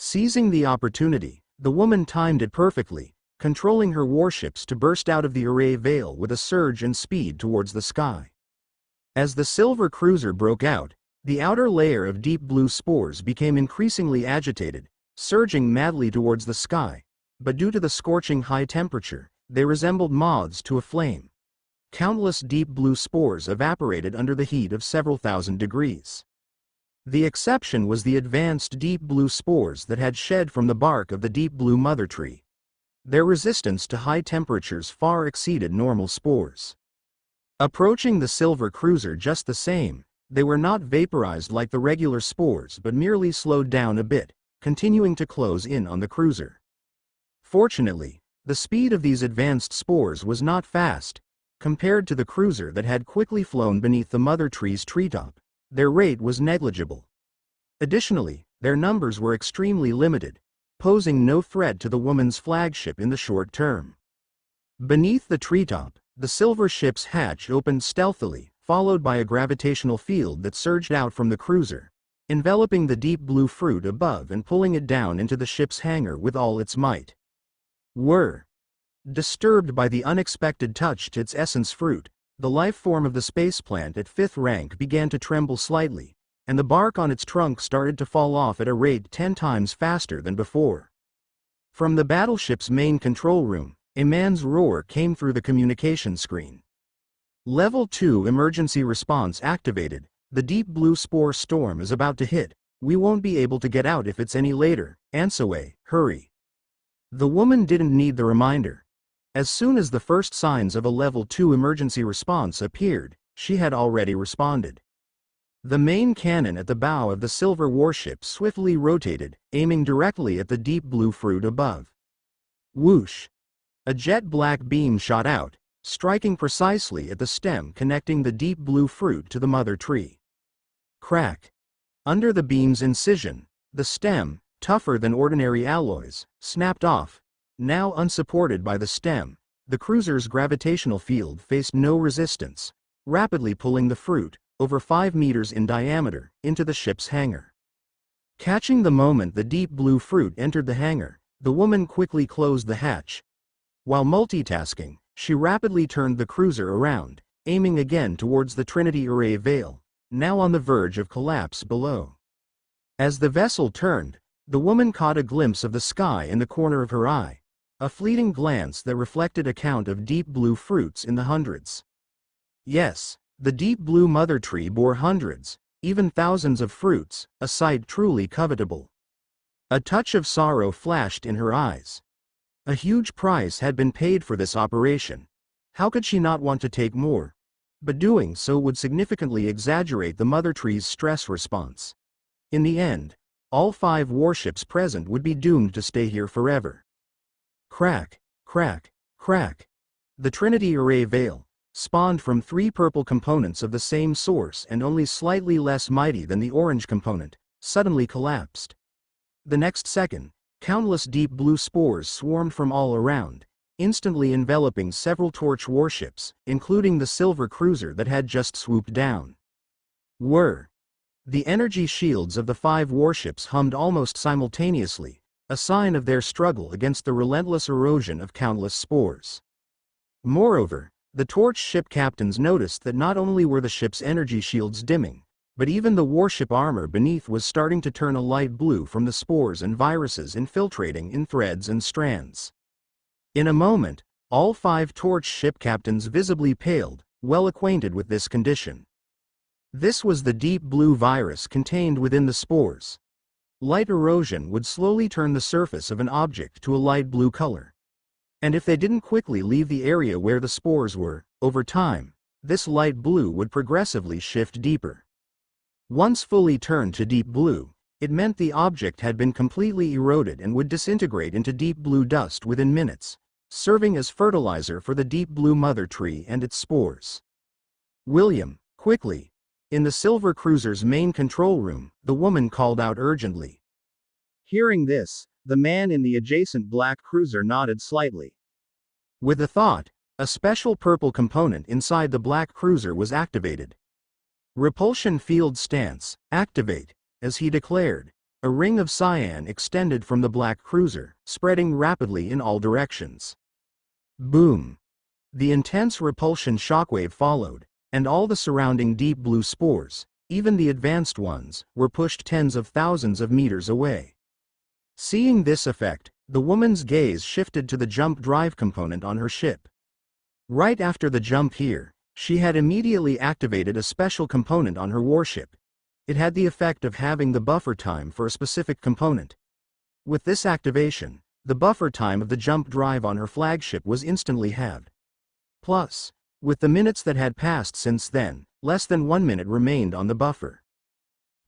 Seizing the opportunity, the woman timed it perfectly, controlling her warships to burst out of the array veil with a surge in speed towards the sky. As the silver cruiser broke out, the outer layer of deep blue spores became increasingly agitated, surging madly towards the sky, but due to the scorching high temperature, they resembled moths to a flame. Countless deep blue spores evaporated under the heat of several thousand degrees. The exception was the advanced deep blue spores that had shed from the bark of the deep blue mother tree. Their resistance to high temperatures far exceeded normal spores. Approaching the silver cruiser just the same, they were not vaporized like the regular spores but merely slowed down a bit, continuing to close in on the cruiser. Fortunately, the speed of these advanced spores was not fast. Compared to the cruiser that had quickly flown beneath the mother tree's treetop, their rate was negligible. Additionally, their numbers were extremely limited, posing no threat to the woman's flagship in the short term. Beneath the treetop, the silver ship's hatch opened stealthily, followed by a gravitational field that surged out from the cruiser, enveloping the deep blue fruit above and pulling it down into the ship's hangar with all its might. Disturbed by the unexpected touch to its essence fruit, the life form of the space plant at 5th rank began to tremble slightly, and the bark on its trunk started to fall off at a rate 10 times faster than before. From the battleship's main control room, a man's roar came through the communication screen. Level 2 emergency response activated. The deep blue spore storm is about to hit. We won't be able to get out if it's any later. Ansaway, hurry. The woman didn't need the reminder. As soon as the first signs of a level 2 emergency response appeared, she had already responded. The main cannon at the bow of the silver warship swiftly rotated, aiming directly at the deep blue fruit above. Whoosh! A jet black beam shot out, striking precisely at the stem connecting the deep blue fruit to the mother tree. Crack! Under the beam's incision, the stem, tougher than ordinary alloys, snapped off. Now unsupported by the stem, the cruiser's gravitational field faced no resistance, rapidly pulling the fruit, over 5 meters in diameter, into the ship's hangar. Catching the moment the deep blue fruit entered the hangar, the woman quickly closed the hatch. While multitasking, she rapidly turned the cruiser around, aiming again towards the Trinity Array Veil, now on the verge of collapse below. As the vessel turned, the woman caught a glimpse of the sky in the corner of her eye, a fleeting glance that reflected a count of deep blue fruits in the hundreds. Yes, the deep blue mother tree bore hundreds, even thousands of fruits, a sight truly covetable. A touch of sorrow flashed in her eyes. A huge price had been paid for this operation. How could she not want to take more? But doing so would significantly exaggerate the mother tree's stress response. In the end, all 5 warships present would be doomed to stay here forever. Crack, crack, crack. The Trinity Array Veil, spawned from 3 purple components of the same source and only slightly less mighty than the orange component, suddenly collapsed. The next second, countless deep blue spores swarmed from all around, instantly enveloping several torch warships, including the silver cruiser that had just swooped down. The energy shields of the 5 warships hummed almost simultaneously, a sign of their struggle against the relentless erosion of countless spores. Moreover, the torch ship captains noticed that not only were the ship's energy shields dimming, but even the warship armor beneath was starting to turn a light blue from the spores and viruses infiltrating in threads and strands. In a moment, all 5 torch ship captains visibly paled, well acquainted with this condition. This was the deep blue virus contained within the spores. Light erosion would slowly turn the surface of an object to a light blue color. And if they didn't quickly leave the area where the spores were, over time, this light blue would progressively shift deeper. Once fully turned to deep blue, it meant the object had been completely eroded and would disintegrate into deep blue dust within minutes, serving as fertilizer for the deep blue mother tree and its spores. William, quickly! In the silver cruiser's main control room, the woman called out urgently. Hearing this, the man in the adjacent black cruiser nodded slightly. With a thought, a special purple component inside the black cruiser was activated. Repulsion field stance, activate, as he declared. A ring of cyan extended from the black cruiser, spreading rapidly in all directions. Boom! The intense repulsion shockwave followed, and all the surrounding deep blue spores, even the advanced ones, were pushed tens of thousands of meters away. Seeing this effect, the woman's gaze shifted to the jump drive component on her ship. Right after the jump here, she had immediately activated a special component on her warship. It had the effect of having the buffer time for a specific component. With this activation, the buffer time of the jump drive on her flagship was instantly halved. Plus, with the minutes that had passed since then, less than 1 minute remained on the buffer.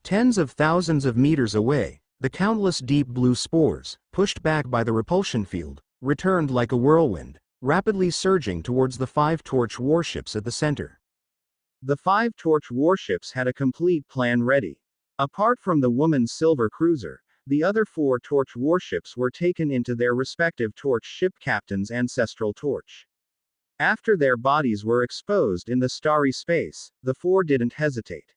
Tens of thousands of meters away, the countless deep blue spores, pushed back by the repulsion field, returned like a whirlwind, rapidly surging towards the 5 Torch warships at the center. The 5 Torch warships had a complete plan ready. Apart from the woman's silver cruiser, the other 4 Torch warships were taken into their respective Torch ship captain's ancestral torch. After their bodies were exposed in the starry space, the 4 didn't hesitate.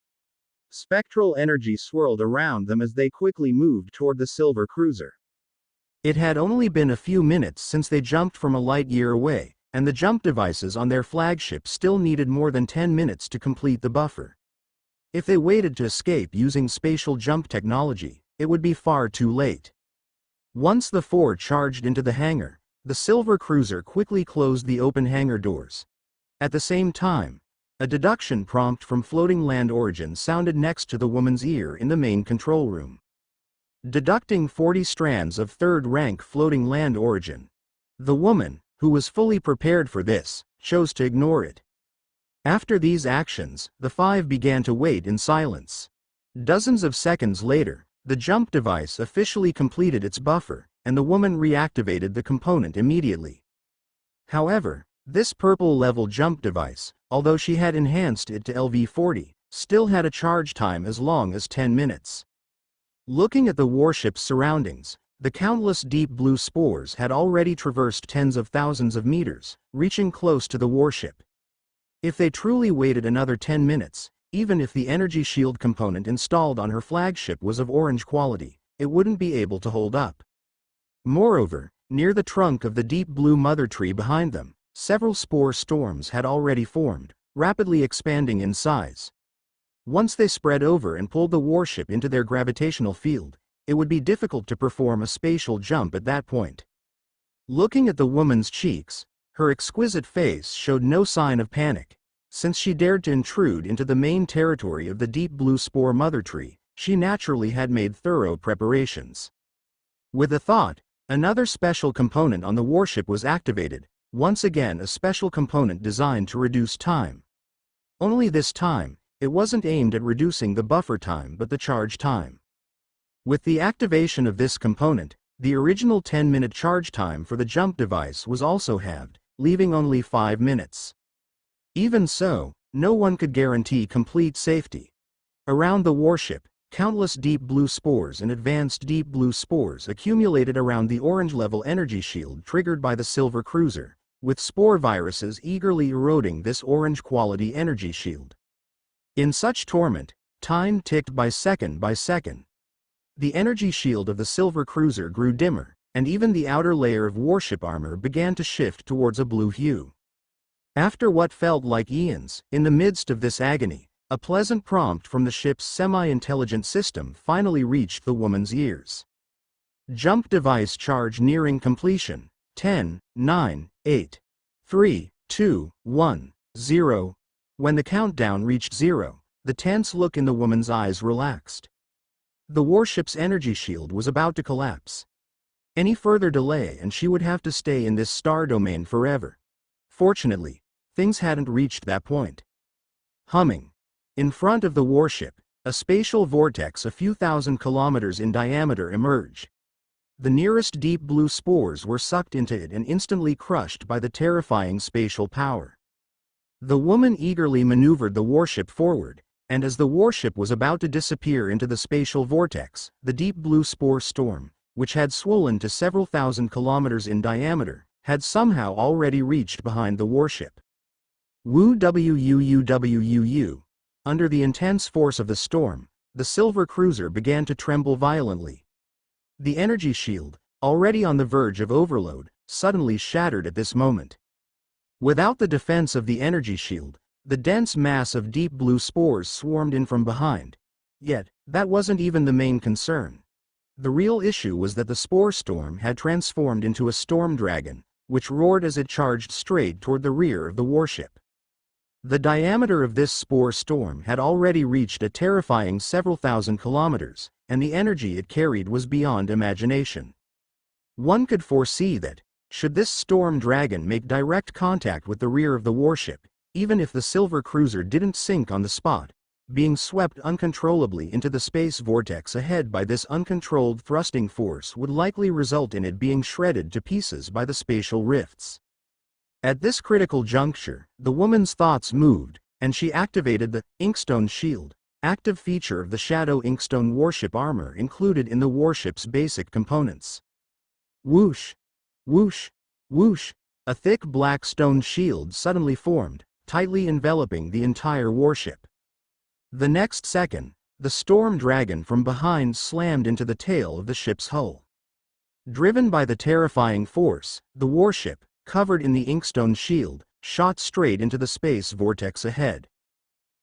Spectral energy swirled around them as they quickly moved toward the silver cruiser. It had only been a few minutes since they jumped from a light year away, and the jump devices on their flagship still needed more than 10 minutes to complete the buffer. If they waited to escape using spatial jump technology, it would be far too late. Once the 4 charged into the hangar, the silver cruiser quickly closed the open hangar doors. At the same time, a deduction prompt from Floating Land Origin sounded next to the woman's ear in the main control room. Deducting 40 strands of 3rd rank Floating Land Origin. The woman, who was fully prepared for this, chose to ignore it. After these actions, the 5 began to wait in silence. Dozens of seconds later, the jump device officially completed its buffer, and the woman reactivated the component immediately. However, this purple-level jump device, although she had enhanced it to LV-40, still had a charge time as long as 10 minutes. Looking at the warship's surroundings, the countless deep blue spores had already traversed tens of thousands of meters, reaching close to the warship. If they truly waited another 10 minutes, even if the energy shield component installed on her flagship was of orange quality, it wouldn't be able to hold up. Moreover, near the trunk of the deep blue mother tree behind them, several spore storms had already formed, rapidly expanding in size. Once they spread over and pulled the warship into their gravitational field, it would be difficult to perform a spatial jump at that point. Looking at the woman's cheeks, her exquisite face showed no sign of panic. Since she dared to intrude into the main territory of the deep blue spore mother tree, she naturally had made thorough preparations. With a thought, another special component on the warship was activated, once again a special component designed to reduce time. Only this time, it wasn't aimed at reducing the buffer time but the charge time. With the activation of this component, the original 10-minute charge time for the jump device was also halved, leaving only 5 minutes. Even so, no one could guarantee complete safety. Around the warship, countless deep blue spores and advanced deep blue spores accumulated around the orange-level energy shield triggered by the silver cruiser, with spore viruses eagerly eroding this orange-quality energy shield. In such torment, time ticked by second. The energy shield of the silver cruiser grew dimmer, and even the outer layer of warship armor began to shift towards a blue hue. After what felt like eons, in the midst of this agony, a pleasant prompt from the ship's semi-intelligent system finally reached the woman's ears. Jump device charge nearing completion. 10, 9, 8, 3, 2, 1, 0. When the countdown reached 0, the tense look in the woman's eyes relaxed. The warship's energy shield was about to collapse. Any further delay and she would have to stay in this star domain forever. Fortunately, things hadn't reached that point. Humming. In front of the warship, a spatial vortex a few thousand kilometers in diameter emerged. The nearest deep blue spores were sucked into it and instantly crushed by the terrifying spatial power. The woman eagerly maneuvered the warship forward, and as the warship was about to disappear into the spatial vortex, the deep blue spore storm, which had swollen to several thousand kilometers in diameter, had somehow already reached behind the warship. Woo. Under the intense force of the storm, the silver cruiser began to tremble violently. The energy shield, already on the verge of overload, suddenly shattered at this moment. Without the defense of the energy shield, the dense mass of deep blue spores swarmed in from behind. Yet, that wasn't even the main concern. The real issue was that the spore storm had transformed into a storm dragon, which roared as it charged straight toward the rear of the warship. The diameter of this spore storm had already reached a terrifying several thousand kilometers, and the energy it carried was beyond imagination. One could foresee that, should this storm dragon make direct contact with the rear of the warship, even if the silver cruiser didn't sink on the spot, being swept uncontrollably into the space vortex ahead by this uncontrolled thrusting force would likely result in it being shredded to pieces by the spatial rifts. At this critical juncture, the woman's thoughts moved, and she activated the Inkstone Shield, active feature of the Shadow Inkstone warship armor included in the warship's basic components. Whoosh! Whoosh! Whoosh! A thick black stone shield suddenly formed, tightly enveloping the entire warship. The next second, the storm dragon from behind slammed into the tail of the ship's hull. Driven by the terrifying force, the warship, covered in the Inkstone shield, shot straight into the space vortex ahead.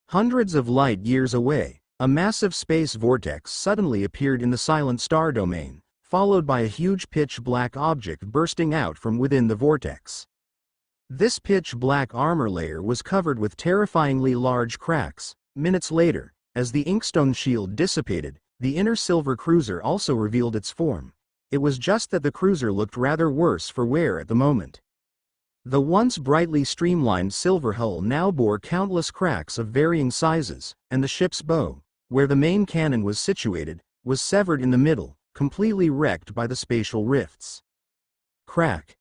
Hundreds of light years away, a massive space vortex suddenly appeared in the Silent Star domain, followed by a huge pitch-black object bursting out from within the vortex. This pitch-black armor layer was covered with terrifyingly large cracks. Minutes later, as the Inkstone shield dissipated, the inner silver cruiser also revealed its form. It was just that the cruiser looked rather worse for wear at the moment. The once brightly streamlined silver hull now bore countless cracks of varying sizes, and the ship's bow, where the main cannon was situated, was severed in the middle, completely wrecked by the spatial rifts. Crack!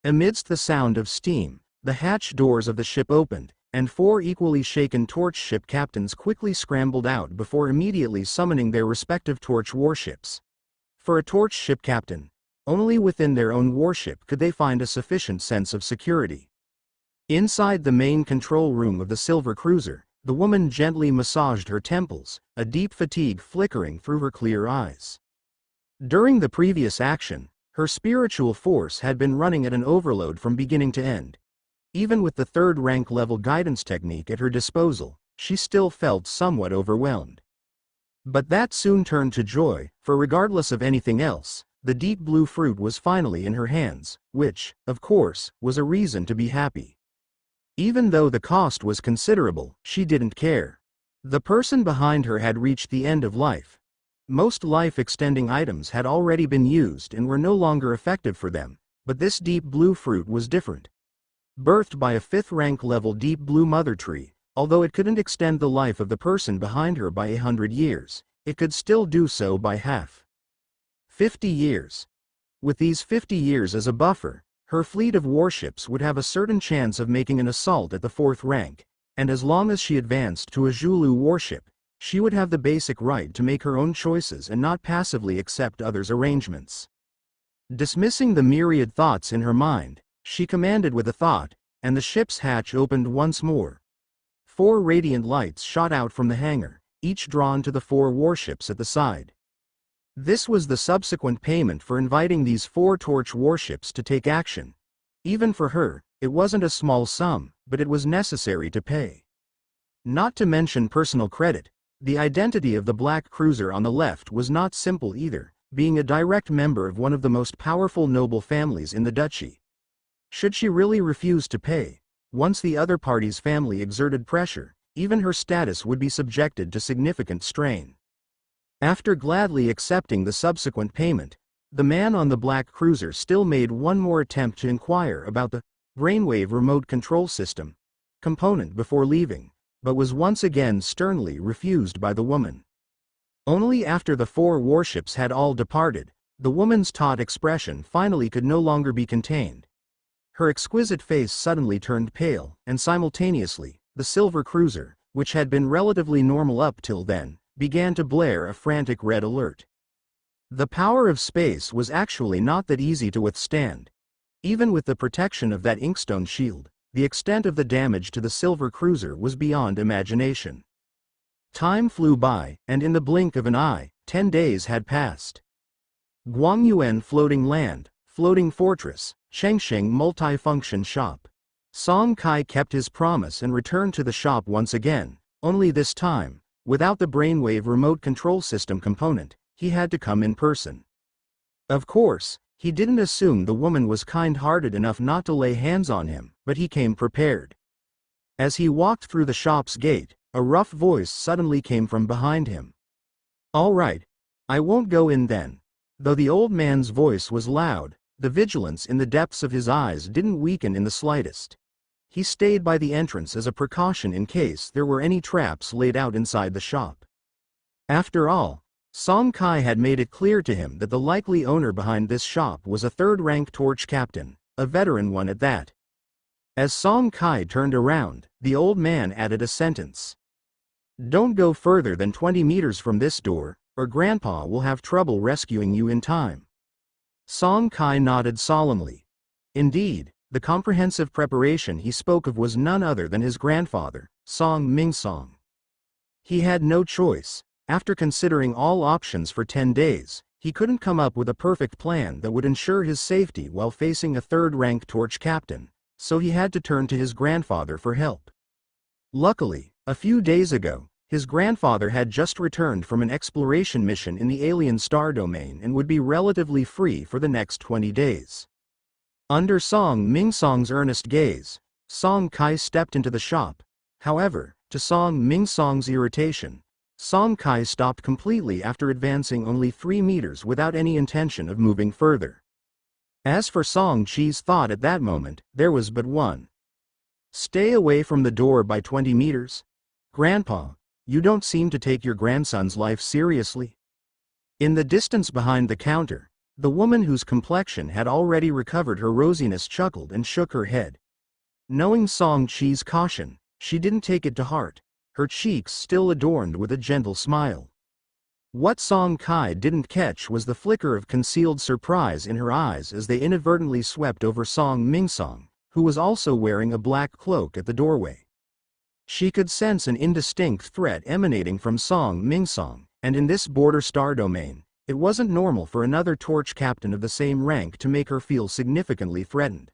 Amidst the sound of steam, the hatch doors of the ship opened, and 4 equally shaken torch ship captains quickly scrambled out before immediately summoning their respective torch warships. For a torch ship captain, only within their own warship could they find a sufficient sense of security. Inside the main control room of the silver cruiser, the woman gently massaged her temples, a deep fatigue flickering through her clear eyes. During the previous action, her spiritual force had been running at an overload from beginning to end. Even with the third rank level guidance technique at her disposal, she still felt somewhat overwhelmed. But that soon turned to joy, for regardless of anything else, the deep blue fruit was finally in her hands, which, of course, was a reason to be happy. Even though the cost was considerable, she didn't care. The person behind her had reached the end of life. Most life-extending items had already been used and were no longer effective for them, but this deep blue fruit was different. Birthed by a 5th rank level deep blue mother tree, although it couldn't extend the life of the person behind her by 100 years, it could still do so by half. 50 years. With these 50 years as a buffer, her fleet of warships would have a certain chance of making an assault at the 4th rank, and as long as she advanced to a Zulu warship, she would have the basic right to make her own choices and not passively accept others' arrangements. Dismissing the myriad thoughts in her mind, she commanded with a thought, and the ship's hatch opened once more. 4 radiant lights shot out from the hangar, each drawn to the 4 warships at the side. This was the subsequent payment for inviting these 4 torch warships to take action. Even for her, it wasn't a small sum, but it was necessary to pay. Not to mention personal credit, the identity of the black cruiser on the left was not simple either, being a direct member of one of the most powerful noble families in the duchy. Should she really refuse to pay, once the other party's family exerted pressure, even her status would be subjected to significant strain. After gladly accepting the subsequent payment, the man on the black cruiser still made one more attempt to inquire about the brainwave remote control system component before leaving, but was once again sternly refused by the woman. Only after the 4 warships had all departed, the woman's taut expression finally could no longer be contained. Her exquisite face suddenly turned pale, and simultaneously, the silver cruiser, which had been relatively normal up till then, began to blare a frantic red alert. The power of space was actually not that easy to withstand. Even with the protection of that Inkstone shield, the extent of the damage to the silver cruiser was beyond imagination. Time flew by, and in the blink of an eye, 10 days had passed. Guangyuan Floating Land, Floating Fortress, Chengsheng Multifunction Shop. Song Kai kept his promise and returned to the shop once again, only this time, without the brainwave remote control system component, he had to come in person. Of course, he didn't assume the woman was kind-hearted enough not to lay hands on him, but he came prepared. As he walked through the shop's gate, a rough voice suddenly came from behind him. "All right. I won't go in then." Though the old man's voice was loud, the vigilance in the depths of his eyes didn't weaken in the slightest. He stayed by the entrance as a precaution in case there were any traps laid out inside the shop. After all, Song Kai had made it clear to him that the likely owner behind this shop was a third-rank torch captain, a veteran one at that. As Song Kai turned around, the old man added a sentence. "Don't go further than 20 meters from this door, or Grandpa will have trouble rescuing you in time." Song Kai nodded solemnly. Indeed, the comprehensive preparation he spoke of was none other than his grandfather, Song Mingsong. He had no choice. After considering all options for 10 days, he couldn't come up with a perfect plan that would ensure his safety while facing a third-rank torch captain, so he had to turn to his grandfather for help. Luckily, a few days ago, his grandfather had just returned from an exploration mission in the alien star domain and would be relatively free for the next 20 days. Under Song Mingsong's earnest gaze, Song Kai stepped into the shop. However, to Song Mingsong's irritation, Song Kai stopped completely after advancing only 3 meters without any intention of moving further. As for Song Chi's thought at that moment, there was but one. "Stay away from the door by 20 meters? Grandpa, you don't seem to take your grandson's life seriously." In the distance behind the counter, the woman whose complexion had already recovered her rosiness chuckled and shook her head. Knowing Song Chi's caution, she didn't take it to heart, her cheeks still adorned with a gentle smile. What Song Kai didn't catch was the flicker of concealed surprise in her eyes as they inadvertently swept over Song Mingsong, who was also wearing a black cloak at the doorway. She could sense an indistinct threat emanating from Song Mingsong, and in this border star domain, it wasn't normal for another torch captain of the same rank to make her feel significantly threatened.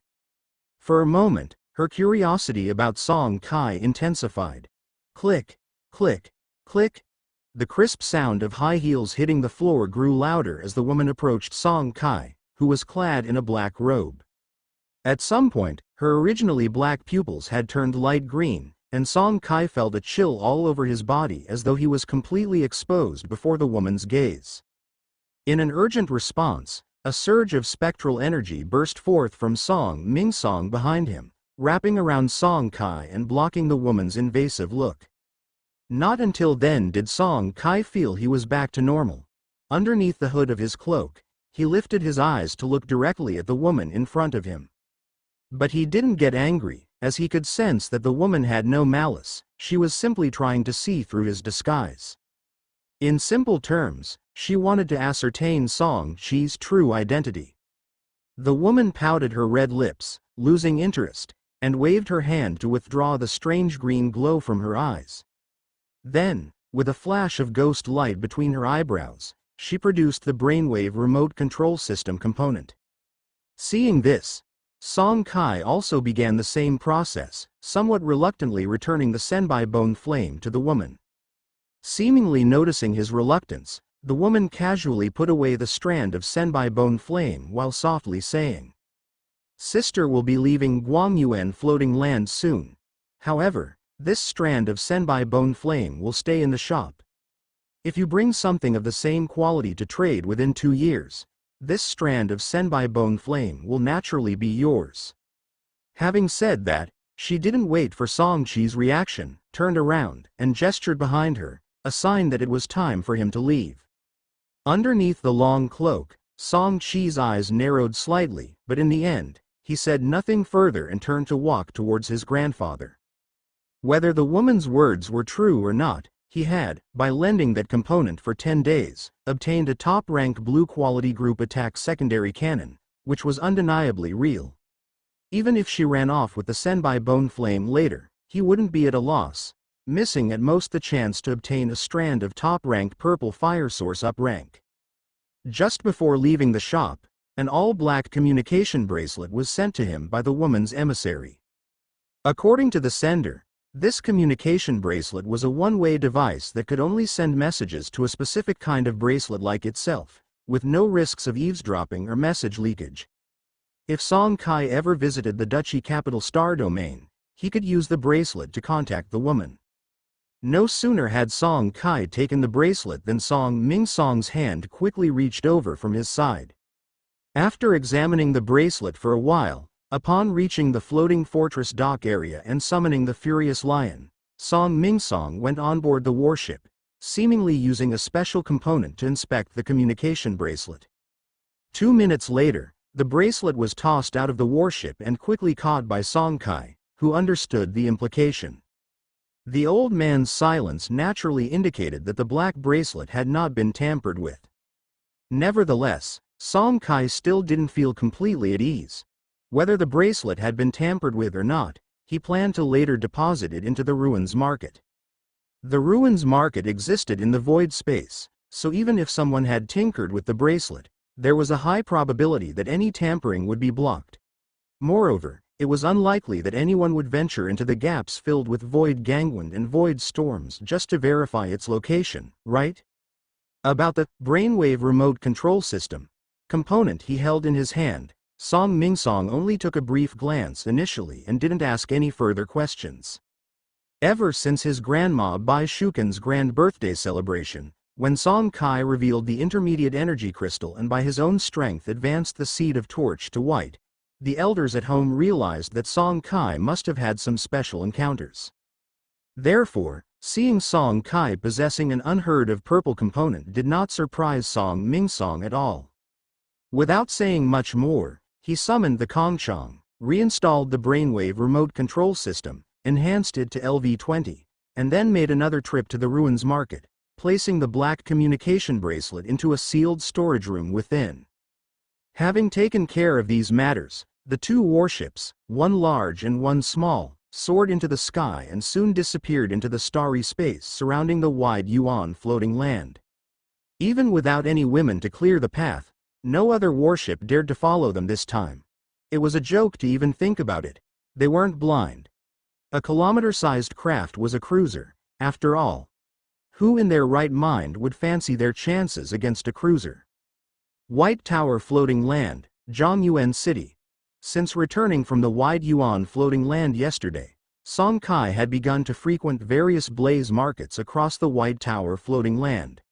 For a moment, her curiosity about Song Kai intensified. Click, click, click. The crisp sound of high heels hitting the floor grew louder as the woman approached Song Kai, who was clad in a black robe. At some point, her originally black pupils had turned light green, and Song Kai felt a chill all over his body as though he was completely exposed before the woman's gaze. In an urgent response, a surge of spectral energy burst forth from Song Mingsong behind him, wrapping around Song Kai and blocking the woman's invasive look. Not until then did Song Kai feel he was back to normal. Underneath the hood of his cloak, he lifted his eyes to look directly at the woman in front of him. But he didn't get angry, as he could sense that the woman had no malice, she was simply trying to see through his disguise. In simple terms, she wanted to ascertain Song Chi's true identity. The woman pouted her red lips, losing interest, and waved her hand to withdraw the strange green glow from her eyes. Then, with a flash of ghost light between her eyebrows, she produced the brainwave remote control system component. Seeing this, Song Kai also began the same process, somewhat reluctantly returning the Senbai Bone Flame to the woman. Seemingly noticing his reluctance, the woman casually put away the strand of Senbai Bone Flame while softly saying, "Sister will be leaving Guangyuan Floating Land soon. However, this strand of Senbai Bone Flame will stay in the shop. If you bring something of the same quality to trade within 2 years, this strand of Senbai Bone Flame will naturally be yours." Having said that, she didn't wait for Song Chi's reaction, turned around, and gestured behind her, a sign that it was time for him to leave. Underneath the long cloak, Song Chi's eyes narrowed slightly, but in the end, he said nothing further and turned to walk towards his grandfather. Whether the woman's words were true or not, he had, by lending that component for 10 days, obtained a top-rank blue-quality group attack secondary cannon, which was undeniably real. Even if she ran off with the Senbai Bone Flame later, he wouldn't be at a loss. missing at most the chance to obtain a strand of top-ranked purple fire source up rank. Just before leaving the shop, an all-black communication bracelet was sent to him by the woman's emissary. According to the sender, this communication bracelet was a one-way device that could only send messages to a specific kind of bracelet like itself, with no risks of eavesdropping or message leakage. If Song Kai ever visited the duchy capital Star Domain, he could use the bracelet to contact the woman. No sooner had Song Kai taken the bracelet than Song Mingsong's hand quickly reached over from his side. After examining the bracelet for a while, upon reaching the floating fortress dock area and summoning the Furious Lion, Song Mingsong went on board the warship, seemingly using a special component to inspect the communication bracelet. 2 minutes later, the bracelet was tossed out of the warship and quickly caught by Song Kai, who understood the implication. The old man's silence naturally indicated that the black bracelet had not been tampered with. Nevertheless, Song Kai still didn't feel completely at ease. Whether the bracelet had been tampered with or not, he planned to later deposit it into the Ruins Market. The Ruins Market existed in the void space, so even if someone had tinkered with the bracelet, there was a high probability that any tampering would be blocked. Moreover, it was unlikely that anyone would venture into the gaps filled with void gangwind and void storms just to verify its location, right? About the brainwave remote control system component he held in his hand, Song Mingsong only took a brief glance initially and didn't ask any further questions. Ever since his grandma Bai Shuken's grand birthday celebration, when Song Kai revealed the intermediate energy crystal and by his own strength advanced the seed of torch to white, the elders at home realized that Song Kai must have had some special encounters. Therefore, seeing Song Kai possessing an unheard-of purple component did not surprise Song Mingsong at all. Without saying much more, he summoned the Kongchong, reinstalled the brainwave remote control system, enhanced it to LV-20, and then made another trip to the Ruins Market, placing the black communication bracelet into a sealed storage room within. Having taken care of these matters, the two warships, one large and one small, soared into the sky and soon disappeared into the starry space surrounding the wide Yuan floating land. Even without any women to clear the path, no other warship dared to follow them this time. It was a joke to even think about it. They weren't blind. A kilometer-sized craft was a cruiser, after all. Who in their right mind would fancy their chances against a cruiser? White Tower Floating Land, Zhongyuan City. Since returning from the wide Yuan floating land yesterday, Song Kai had begun to frequent various blaze markets across the White Tower Floating Land.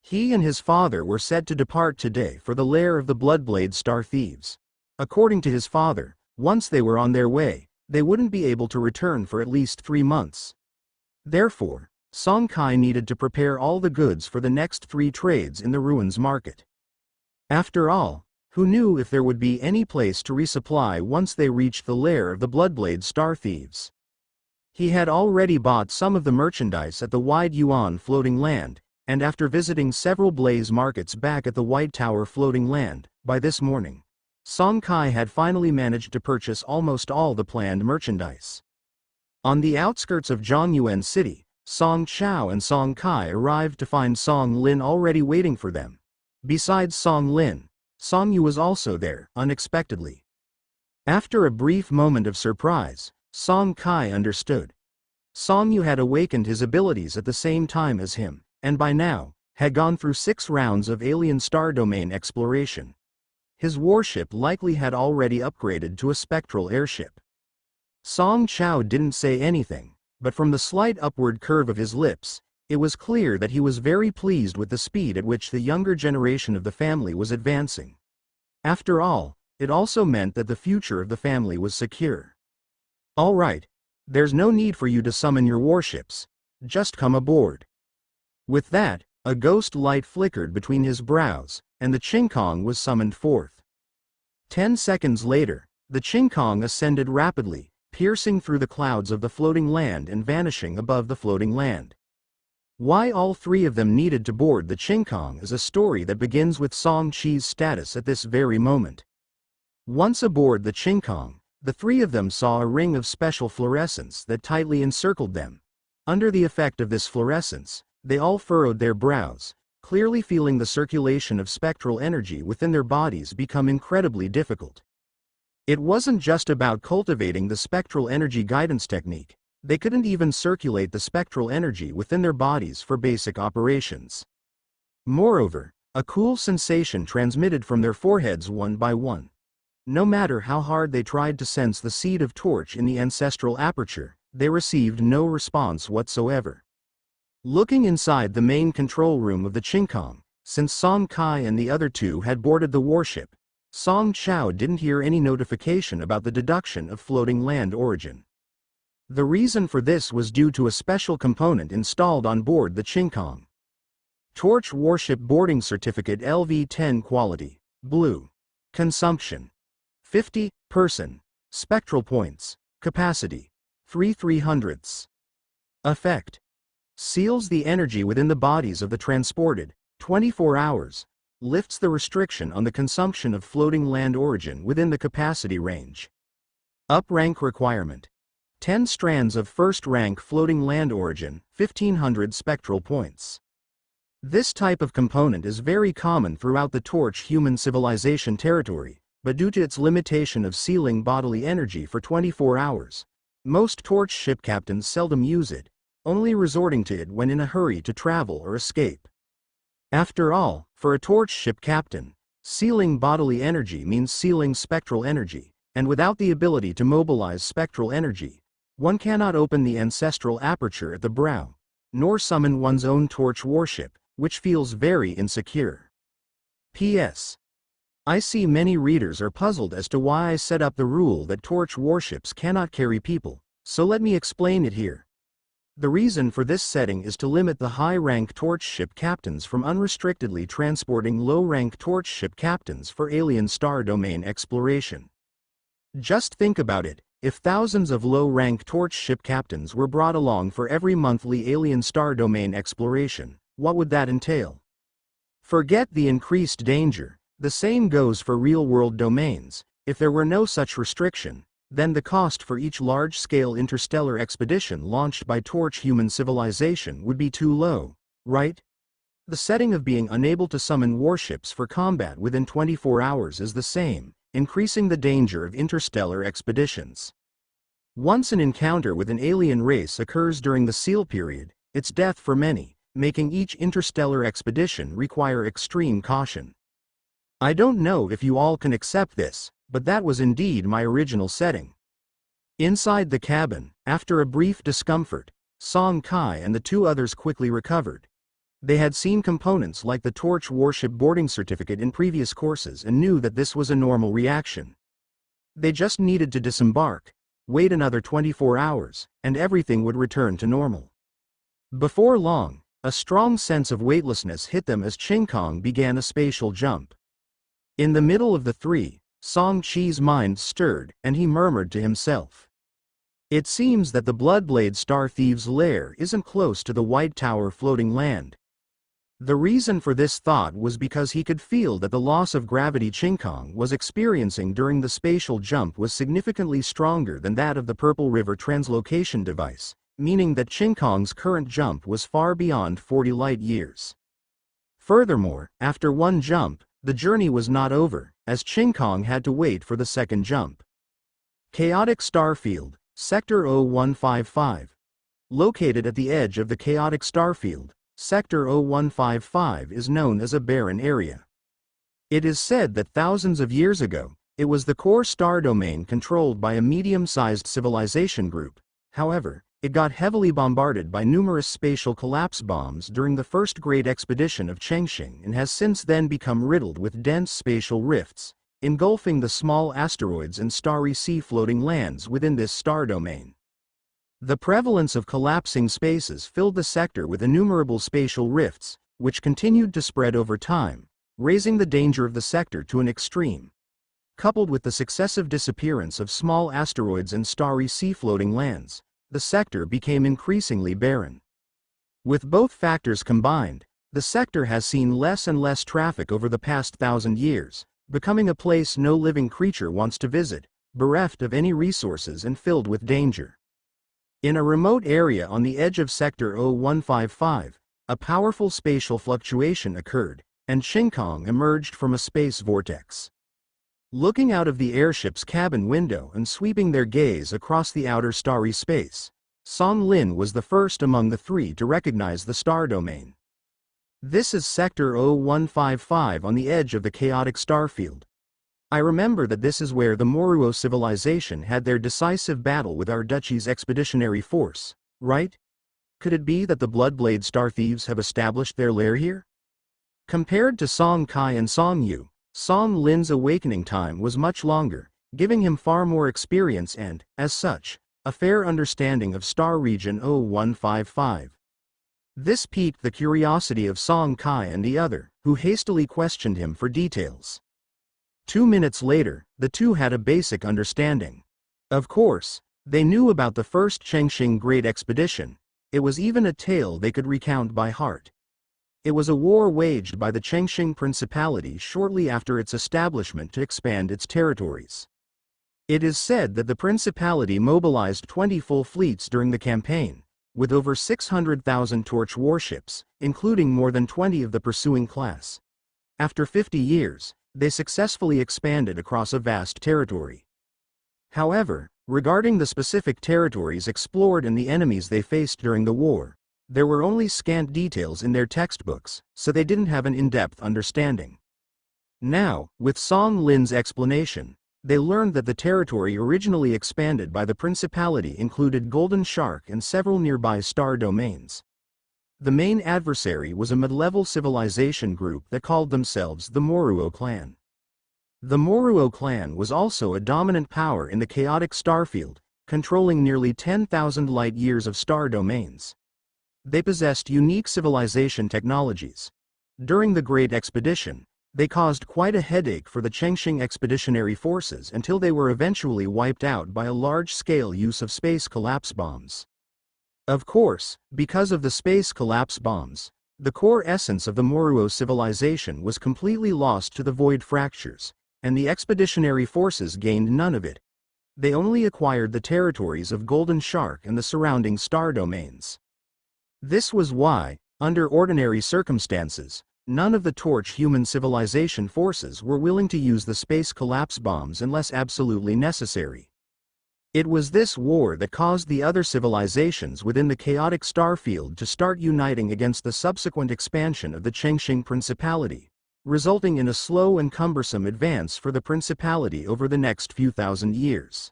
He and his father were set to depart today for the lair of the Bloodblade Star Thieves. According to his father, once they were on their way, they wouldn't be able to return for at least 3 months. Therefore, Song Kai needed to prepare all the goods for the next 3 trades in the Ruins Market. After all, who knew if there would be any place to resupply once they reached the lair of the Bloodblade Star Thieves? He had already bought some of the merchandise at the wide Yuan floating land, and after visiting several blaze markets back at the White Tower floating land, by this morning, Song Kai had finally managed to purchase almost all the planned merchandise. On the outskirts of Zhongyuan City, Song Chao and Song Kai arrived to find Song Lin already waiting for them. Besides Song Lin, Song Yu was also there, unexpectedly. After a brief moment of surprise, Song Kai understood. Song Yu had awakened his abilities at the same time as him, and by now, had gone through 6 rounds of alien star domain exploration. His warship likely had already upgraded to a spectral airship. Song Chao didn't say anything, but from the slight upward curve of his lips, it was clear that he was very pleased with the speed at which the younger generation of the family was advancing. After all, it also meant that the future of the family was secure. All right, there's no need for you to summon your warships, just come aboard. With that, a ghost light flickered between his brows, and the Qingkong was summoned forth. 10 seconds later, the Qingkong ascended rapidly, piercing through the clouds of the floating land and vanishing above the floating land. Why all 3 of them needed to board the Qingkong is a story that begins with Song Qi's status at this very moment. Once aboard the Qingkong, the 3 of them saw a ring of special fluorescence that tightly encircled them. Under the effect of this fluorescence, they all furrowed their brows, clearly feeling the circulation of spectral energy within their bodies become incredibly difficult. It wasn't just about cultivating the spectral energy guidance technique, they couldn't even circulate the spectral energy within their bodies for basic operations. Moreover, a cool sensation transmitted from their foreheads one by one. No matter how hard they tried to sense the seed of torch in the ancestral aperture, they received no response whatsoever. Looking inside the main control room of the Qingkong, since Song Kai and the other two had boarded the warship, Song Chao didn't hear any notification about the deduction of floating land origin. The reason for this was due to a special component installed on board the Qingkong. Torch Warship Boarding Certificate LV10 Quality, Blue. Consumption: 50, Person. Spectral Points. Capacity: 3/300ths. Effect: seals the energy within the bodies of the transported, 24 hours, lifts the restriction on the consumption of floating land origin within the capacity range. Up rank requirement: 10 strands of first rank floating land origin, 1500 spectral points. This type of component is very common throughout the Torch human civilization territory, but due to its limitation of sealing bodily energy for 24 hours, most Torch ship captains seldom use it, only resorting to it when in a hurry to travel or escape. After all, for a Torch ship captain, sealing bodily energy means sealing spectral energy, and without the ability to mobilize spectral energy, one cannot open the ancestral aperture at the brow, nor summon one's own Torch warship, which feels very insecure. P.S. I see many readers are puzzled as to why I set up the rule that Torch warships cannot carry people, so let me explain it here. The reason for this setting is to limit the high-rank Torch ship captains from unrestrictedly transporting low-rank Torch ship captains for alien star domain exploration. Just think about it, if thousands of low-rank Torch ship captains were brought along for every monthly alien star domain exploration, what would that entail? Forget the increased danger. The same goes for real-world domains. If there were no such restriction, then the cost for each large-scale interstellar expedition launched by Torch human civilization would be too low, right? The setting of being unable to summon warships for combat within 24 hours is the same, increasing the danger of interstellar expeditions. Once an encounter with an alien race occurs during the seal period, it's death for many, making each interstellar expedition require extreme caution. I don't know if you all can accept this, but that was indeed my original setting. Inside the cabin, after a brief discomfort, Song Kai and the two others quickly recovered. They had seen components like the Torch Warship Boarding Certificate in previous courses and knew that this was a normal reaction. They just needed to disembark, wait another 24 hours, and everything would return to normal. Before long, a strong sense of weightlessness hit them as Qingkong began a spatial jump. In the middle of the three, Song Chi's mind stirred, and he murmured to himself. It seems that the Bloodblade Star Thief's lair isn't close to the White Tower floating land. The reason for this thought was because he could feel that the loss of gravity Qingkong was experiencing during the spatial jump was significantly stronger than that of the Purple River translocation device, meaning that Qingkong's current jump was far beyond 40 light-years. Furthermore, after one jump, the journey was not over, as Qingkong had to wait for the second jump. Chaotic Starfield, Sector 0155. Located at the edge of the Chaotic Starfield, Sector 0155 is known as a barren area. It is said that thousands of years ago, it was the core star domain controlled by a medium-sized civilization group. However, it got heavily bombarded by numerous spatial collapse bombs during the first great expedition of Chengxing and has since then become riddled with dense spatial rifts, engulfing the small asteroids and starry sea floating lands within this star domain. The prevalence of collapsing spaces filled the sector with innumerable spatial rifts, which continued to spread over time, raising the danger of the sector to an extreme. Coupled with the successive disappearance of small asteroids and starry sea floating lands, the sector became increasingly barren. With both factors combined, the sector has seen less and less traffic over the past 1,000 years, becoming a place no living creature wants to visit, bereft of any resources and filled with danger. In a remote area on the edge of Sector 0155, a powerful spatial fluctuation occurred, and Qingkong emerged from a space vortex. Looking out of the airship's cabin window and sweeping their gaze across the outer starry space, Song Lin was the first among the three to recognize the star domain. This is Sector 0155 on the edge of the chaotic starfield. I remember that this is where the Moruo civilization had their decisive battle with our duchy's expeditionary force, right? Could it be that the Bloodblade star thieves have established their lair here? Compared to Song Kai and Song Yu, Song Lin's awakening time was much longer, giving him far more experience and, as such, a fair understanding of Star Region 0155. This piqued the curiosity of Song Kai and the other, who hastily questioned him for details. 2 minutes later, the two had a basic understanding. Of course, they knew about the first Chengxing Great Expedition. It was even a tale they could recount by heart. It was a war waged by the Chengxing Principality shortly after its establishment to expand its territories. It is said that the Principality mobilized 20 full fleets during the campaign, with over 600,000 torch warships, including more than 20 of the pursuing class. After 50 years, they successfully expanded across a vast territory. However, regarding the specific territories explored and the enemies they faced during the war, there were only scant details in their textbooks, so they didn't have an in-depth understanding. Now, with Song Lin's explanation, they learned that the territory originally expanded by the Principality included Golden Shark and several nearby star domains. The main adversary was a mid-level civilization group that called themselves the Moruo clan. The Moruo clan was also a dominant power in the chaotic starfield, controlling nearly 10,000 light-years of star domains. They possessed unique civilization technologies. During the Great Expedition, they caused quite a headache for the Chengxing expeditionary forces until they were eventually wiped out by a large-scale use of space collapse bombs. Of course, because of the space collapse bombs, the core essence of the Moruo civilization was completely lost to the void fractures, and the expeditionary forces gained none of it. They only acquired the territories of Golden Shark and the surrounding star domains. This was why, under ordinary circumstances, none of the Torch human civilization forces were willing to use the space collapse bombs unless absolutely necessary. It was this war that caused the other civilizations within the chaotic starfield to start uniting against the subsequent expansion of the Chengxing Principality, resulting in a slow and cumbersome advance for the Principality over the next few thousand years.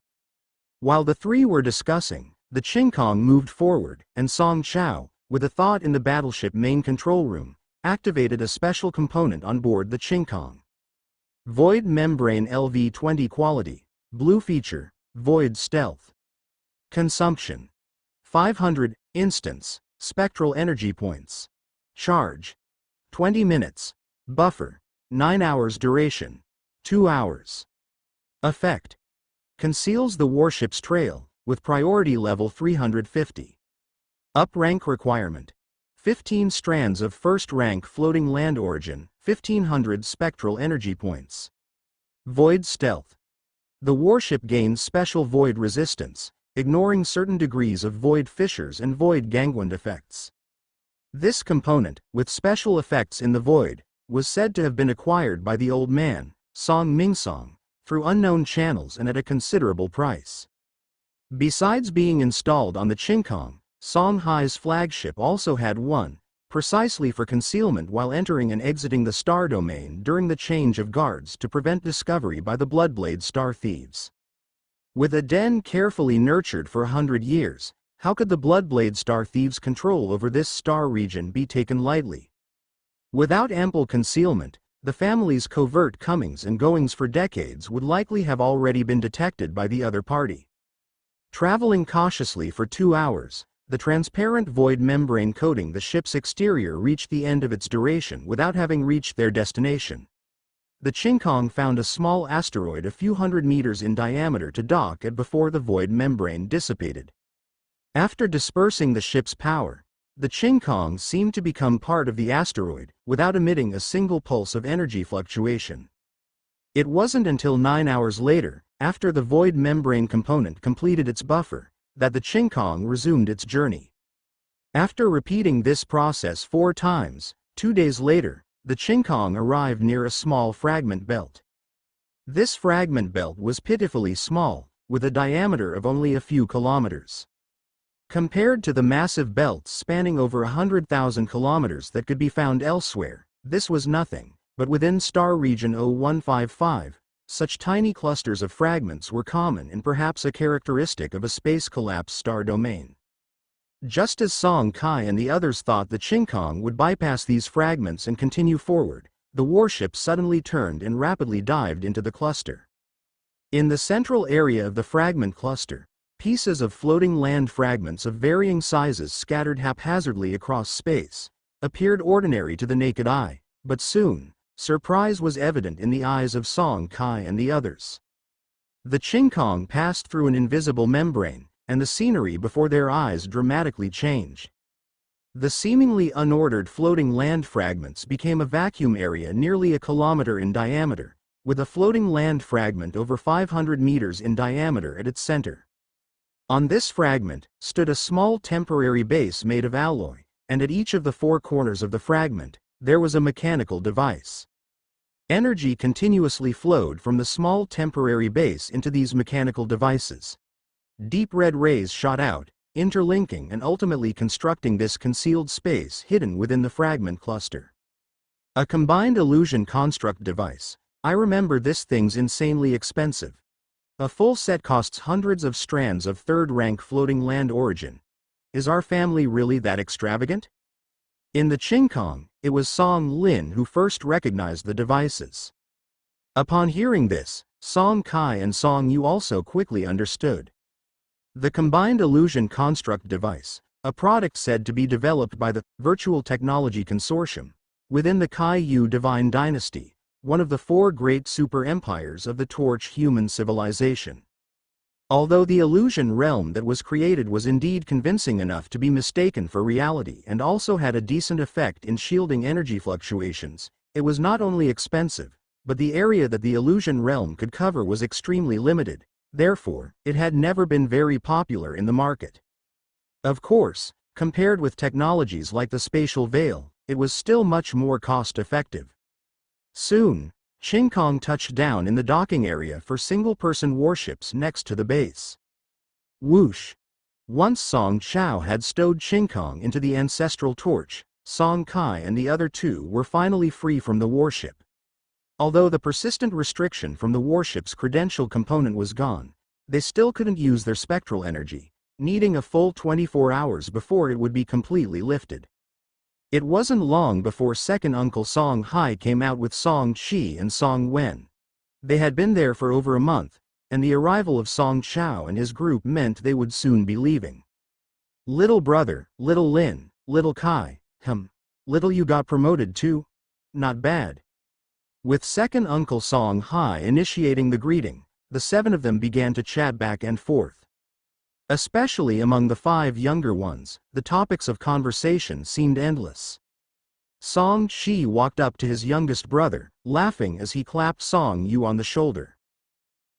While the three were discussing, the Qingkong moved forward, and Song Chao, with a thought in the battleship main control room, activated a special component on board the Qingkong. Void Membrane LV-20 Quality, Blue Feature, Void Stealth. Consumption: 500, Instance, Spectral Energy Points. Charge: 20 minutes. Buffer: 9 hours. Duration: 2 hours. Effect: conceals the warship's trail, with priority level 350. Up rank requirement: 15 strands of first-rank floating land origin, 1500 spectral energy points. Void Stealth: the warship gains special void resistance, ignoring certain degrees of void fissures and void gangwant effects. This component, with special effects in the void, was said to have been acquired by the old man, Song Mingsong, through unknown channels and at a considerable price. Besides being installed on the Qingkong, Song Hai's flagship also had one, precisely for concealment while entering and exiting the star domain during the change of guards to prevent discovery by the Bloodblade star thieves. With a den carefully nurtured for 100 years, how could the Bloodblade star thieves' control over this star region be taken lightly? Without ample concealment, the family's covert comings and goings for decades would likely have already been detected by the other party. Traveling cautiously for 2 hours, the transparent void membrane coating the ship's exterior reached the end of its duration without having reached their destination. The Qingkong found a small asteroid a few hundred meters in diameter to dock at before the void membrane dissipated. After dispersing the ship's power, the Qingkong seemed to become part of the asteroid, without emitting a single pulse of energy fluctuation. It wasn't until 9 hours later, after the void membrane component completed its buffer, that the Qingkong resumed its journey. After repeating this process 4 times, 2 days later, the Qingkong arrived near a small fragment belt. This fragment belt was pitifully small, with a diameter of only a few kilometers. Compared to the massive belts spanning over 100,000 kilometers that could be found elsewhere, this was nothing, but within star region 0155, such tiny clusters of fragments were common and perhaps a characteristic of a space-collapse star domain. Just as Song Kai and the others thought the Qingkong would bypass these fragments and continue forward, the warship suddenly turned and rapidly dived into the cluster. In the central area of the fragment cluster, pieces of floating land fragments of varying sizes scattered haphazardly across space appeared ordinary to the naked eye, but soon, surprise was evident in the eyes of Song Kai and the others. The Qingkong passed through an invisible membrane, and the scenery before their eyes dramatically changed. The seemingly unordered floating land fragments became a vacuum area nearly a kilometer in diameter, with a floating land fragment over 500 meters in diameter at its center. On this fragment stood a small temporary base made of alloy, and at each of the 4 corners of the fragment, there was a mechanical device. Energy continuously flowed from the small temporary base into these mechanical devices. Deep red rays shot out, interlinking and ultimately constructing this concealed space hidden within the fragment cluster. A combined illusion construct device. I remember this thing's insanely expensive. A full set costs hundreds of strands of third-rank floating land origin. Is our family really that extravagant? In the Qingkong, it was Song Lin who first recognized the devices. Upon hearing this, Song Kai and Song Yu also quickly understood. The Combined Illusion Construct Device, a product said to be developed by the Virtual Technology Consortium, within the Kai Yu Divine Dynasty, one of the 4 great super-empires of the Torch human civilization. Although the illusion realm that was created was indeed convincing enough to be mistaken for reality and also had a decent effect in shielding energy fluctuations, it was not only expensive, but the area that the illusion realm could cover was extremely limited. Therefore, it had never been very popular in the market. Of course, compared with technologies like the spatial veil, it was still much more cost-effective. Soon, Qingkong touched down in the docking area for single-person warships next to the base. Whoosh! Once Song Chao had stowed Qingkong into the ancestral torch, Song Kai and the other 2 were finally free from the warship. Although the persistent restriction from the warship's credential component was gone, they still couldn't use their spectral energy, needing a full 24 hours before it would be completely lifted. It wasn't long before second uncle Song Hai came out with Song Qi and Song Wen. They had been there for over a month, and the arrival of Song Chao and his group meant they would soon be leaving. Little brother, little Lin, little Kai, little you got promoted too? Not bad. With second uncle Song Hai initiating the greeting, the 7 of them began to chat back and forth. Especially among the 5 younger ones, the topics of conversation seemed endless. Song Qi walked up to his youngest brother, laughing as he clapped Song Yu on the shoulder.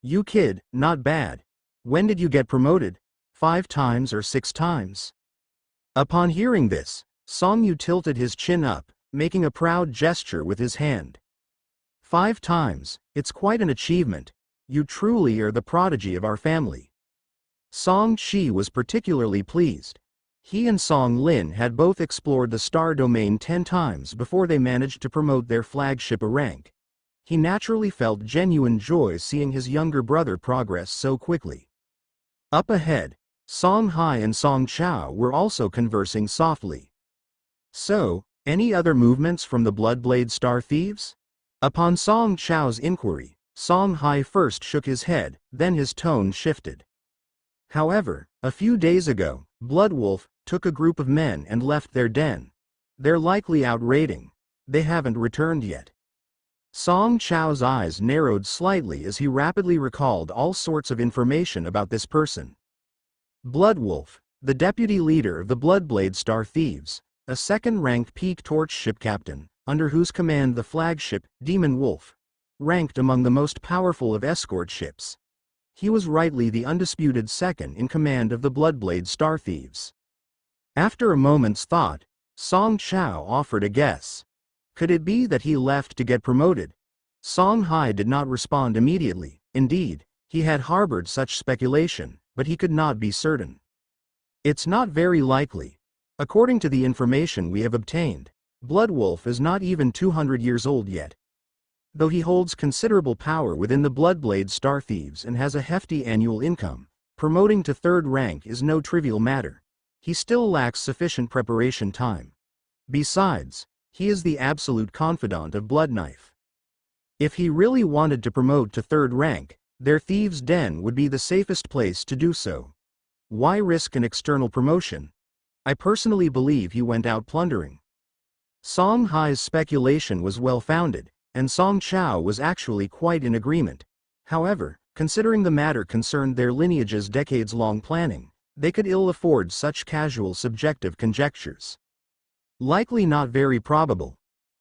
You kid, not bad. When did you get promoted? 5 times or 6 times? Upon hearing this, Song Yu tilted his chin up, making a proud gesture with his hand. 5 times, it's quite an achievement. You truly are the prodigy of our family. Song Qi was particularly pleased. He and Song Lin had both explored the star domain 10 times before they managed to promote their flagship a rank. He naturally felt genuine joy seeing his younger brother progress so quickly. Up ahead, Song Hai and Song Chao were also conversing softly. So, any other movements from the Bloodblade Star Thieves? Upon Song Chao's inquiry, Song Hai first shook his head, then his tone shifted. However, a few days ago, Bloodwolf took a group of men and left their den. They're likely out raiding. They haven't returned yet. Song Chao's eyes narrowed slightly as he rapidly recalled all sorts of information about this person. Bloodwolf, the deputy leader of the Bloodblade Star Thieves, a second-ranked peak torch ship captain, under whose command the flagship, Demon Wolf, ranked among the most powerful of escort ships. he was rightly the undisputed second in command of the Bloodblade Star Thieves. After a moment's thought, Song Chao offered a guess. Could it be that he left to get promoted? Song Hai did not respond immediately. Indeed, he had harbored such speculation, but he could not be certain. It's not very likely. According to the information we have obtained, Bloodwolf is not even 200 years old yet. Though he holds considerable power within the Bloodblade Star Thieves and has a hefty annual income, promoting to 3rd rank is no trivial matter. He still lacks sufficient preparation time. Besides, he is the absolute confidant of Bloodknife. If he really wanted to promote to 3rd rank, their thieves' den would be the safest place to do so. Why risk an external promotion? I personally believe he went out plundering. Song Hai's speculation was well-founded, and Song Chao was actually quite in agreement. However, considering the matter concerned their lineage's decades-long planning, they could ill afford such casual subjective conjectures. Likely not very probable.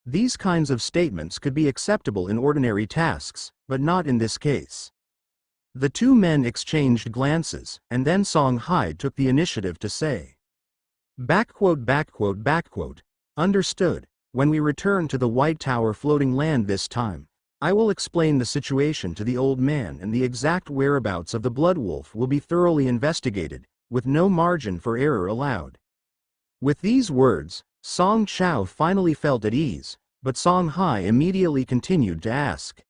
These kinds of statements could be acceptable in ordinary tasks, but not in this case. The two men exchanged glances, and then Song Hai took the initiative to say, "Understood. When we return to the White Tower floating land this time, I will explain the situation to the old man, and the exact whereabouts of the Bloodwolf will be thoroughly investigated, with no margin for error allowed." With these words, Song Chao finally felt at ease, but Song Hai immediately continued to ask,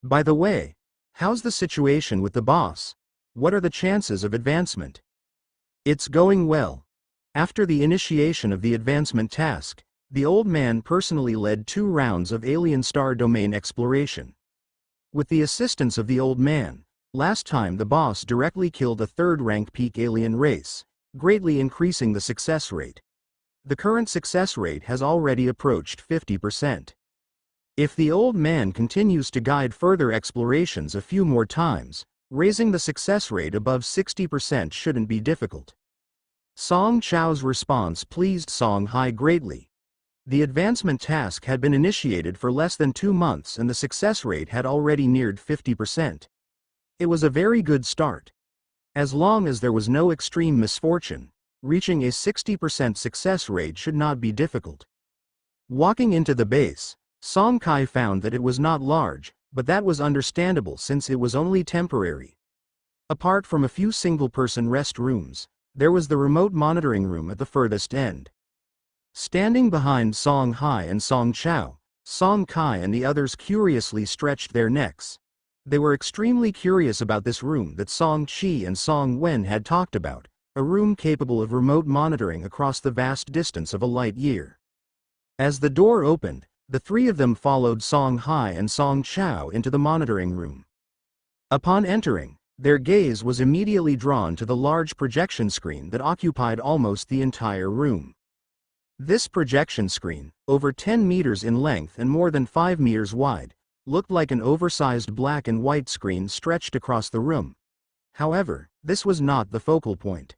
"By the way, how's the situation with the boss? What are the chances of advancement?" "It's going well." After the initiation of the advancement task, the old man personally led 2 rounds of alien star domain exploration. With the assistance of the old man, last time the boss directly killed a 3rd rank peak alien race, greatly increasing the success rate. The current success rate has already approached 50%. If the old man continues to guide further explorations a few more times, raising the success rate above 60% shouldn't be difficult. Song Chao's response pleased Song Hai greatly. The advancement task had been initiated for less than 2 months and the success rate had already neared 50%. It was a very good start. As long as there was no extreme misfortune, reaching a 60% success rate should not be difficult. Walking into the base, Song Kai found that it was not large, but that was understandable since it was only temporary. Apart from a few single-person rest rooms, there was the remote monitoring room at the furthest end. Standing behind Song Hai and Song Chao, Song Kai and the others curiously stretched their necks. They were extremely curious about this room that Song Qi and Song Wen had talked about, a room capable of remote monitoring across the vast distance of a light year. As the door opened, the 3 of them followed Song Hai and Song Chao into the monitoring room. Upon entering, their gaze was immediately drawn to the large projection screen that occupied almost the entire room. This projection screen, over 10 meters in length and more than 5 meters wide, looked like an oversized black and white screen stretched across the room. However, this was not the focal point.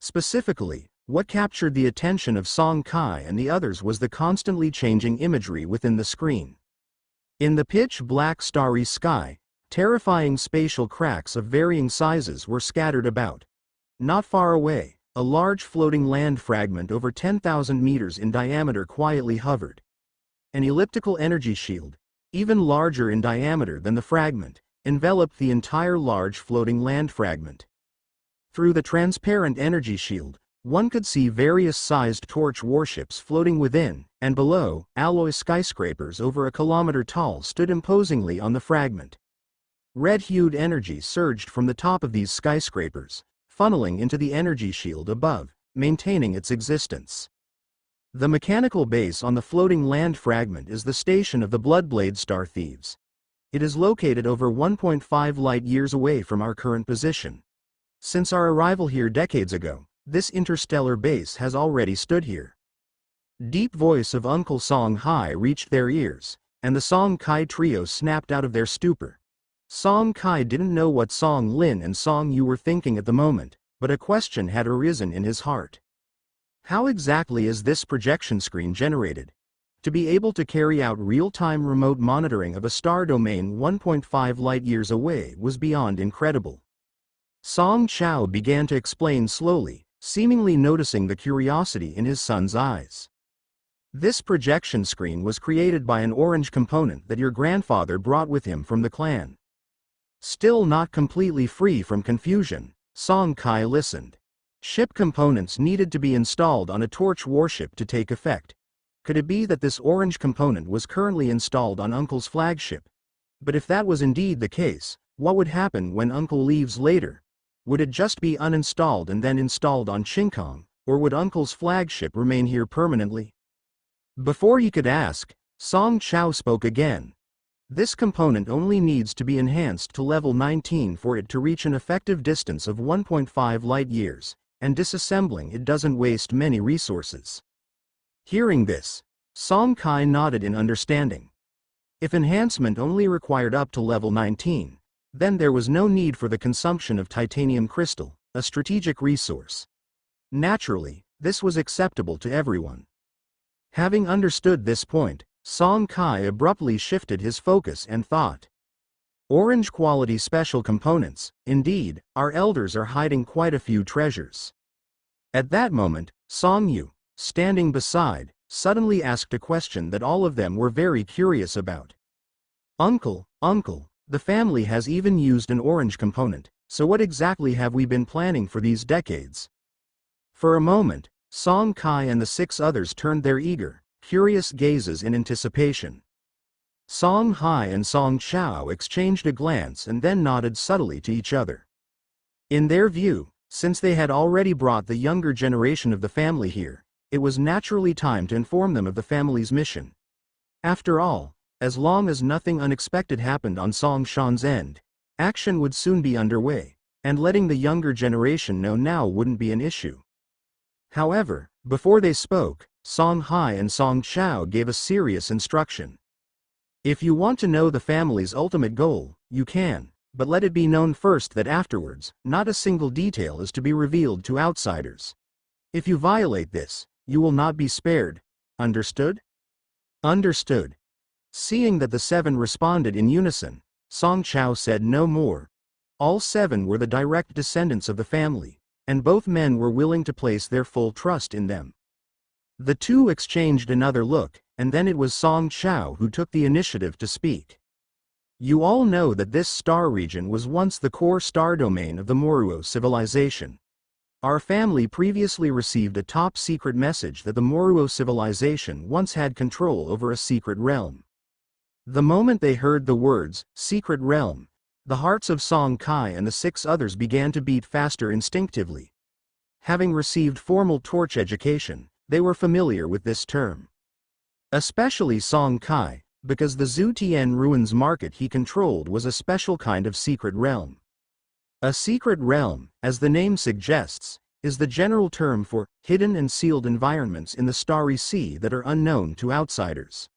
Specifically, what captured the attention of Song Kai and the others was the constantly changing imagery within the screen. In the pitch-black starry sky, terrifying spatial cracks of varying sizes were scattered about. Not far away, a large floating land fragment over 10,000 meters in diameter quietly hovered. An elliptical energy shield, even larger in diameter than the fragment, enveloped the entire large floating land fragment. Through the transparent energy shield, one could see various sized torch warships floating within, and below, alloy skyscrapers over a kilometer tall stood imposingly on the fragment. Red-hued energy surged from the top of these skyscrapers, funneling into the energy shield above, maintaining its existence. The mechanical base on the floating land fragment is the station of the Bloodblade Star Thieves. It is located over 1.5 light-years away from our current position. Since our arrival here decades ago, this interstellar base has already stood here. Deep voice of Uncle Song Hai reached their ears, and the Song Kai trio snapped out of their stupor. Song Kai didn't know what Song Lin and Song Yu were thinking at the moment, but a question had arisen in his heart. How exactly is this projection screen generated? To be able to carry out real-time remote monitoring of a star domain 1.5 light-years away was beyond incredible. Song Chao began to explain slowly, seemingly noticing the curiosity in his son's eyes. This projection screen was created by an orange component that your grandfather brought with him from the clan. Still not completely free from confusion, Song Kai listened. Ship components needed to be installed on a Torch warship to take effect. Could it be that this orange component was currently installed on Uncle's flagship? But if that was indeed the case, what would happen when Uncle leaves later? Would it just be uninstalled and then installed on Shinkong, or would Uncle's flagship remain here permanently? Before he could ask, Song Chao spoke again. This component only needs to be enhanced to level 19 for it to reach an effective distance of 1.5 light-years, and disassembling it doesn't waste many resources. Hearing this, Song Kai nodded in understanding. If enhancement only required up to level 19, then there was no need for the consumption of titanium crystal, a strategic resource. Naturally, this was acceptable to everyone. Having understood this point, Song Kai abruptly shifted his focus and thought. Orange quality special components, indeed, our elders are hiding quite a few treasures. At that moment, Song Yu, standing beside, suddenly asked a question that all of them were very curious about. Uncle, the family has even used an orange component, so what exactly have we been planning for these decades? For a moment, Song Kai and the 6 others turned their eager, curious gazes in anticipation. Song Hai and Song Chao exchanged a glance and then nodded subtly to each other. In their view, since they had already brought the younger generation of the family here, it was naturally time to inform them of the family's mission. After all, as long as nothing unexpected happened on Song Shan's end, action would soon be underway, and letting the younger generation know now wouldn't be an issue. However, before they spoke, Song Hai and Song Chao gave a serious instruction. If you want to know the family's ultimate goal, you can, but let it be known first that afterwards, not a single detail is to be revealed to outsiders. If you violate this, you will not be spared. Understood? Understood. Seeing that the 7 responded in unison, Song Chao said no more. All 7 were the direct descendants of the family, and both men were willing to place their full trust in them. The 2 exchanged another look, and then it was Song Chao who took the initiative to speak. You all know that this star region was once the core star domain of the Moruo civilization. Our family previously received a top-secret message that the Moruo civilization once had control over a secret realm. The moment they heard the words, secret realm, the hearts of Song Kai and the 6 others began to beat faster instinctively. Having received formal torch education, they were familiar with this term. Especially Song Kai, because the Zutian ruins market he controlled was a special kind of secret realm. A secret realm, as the name suggests, is the general term for hidden and sealed environments in the Starry Sea that are unknown to outsiders.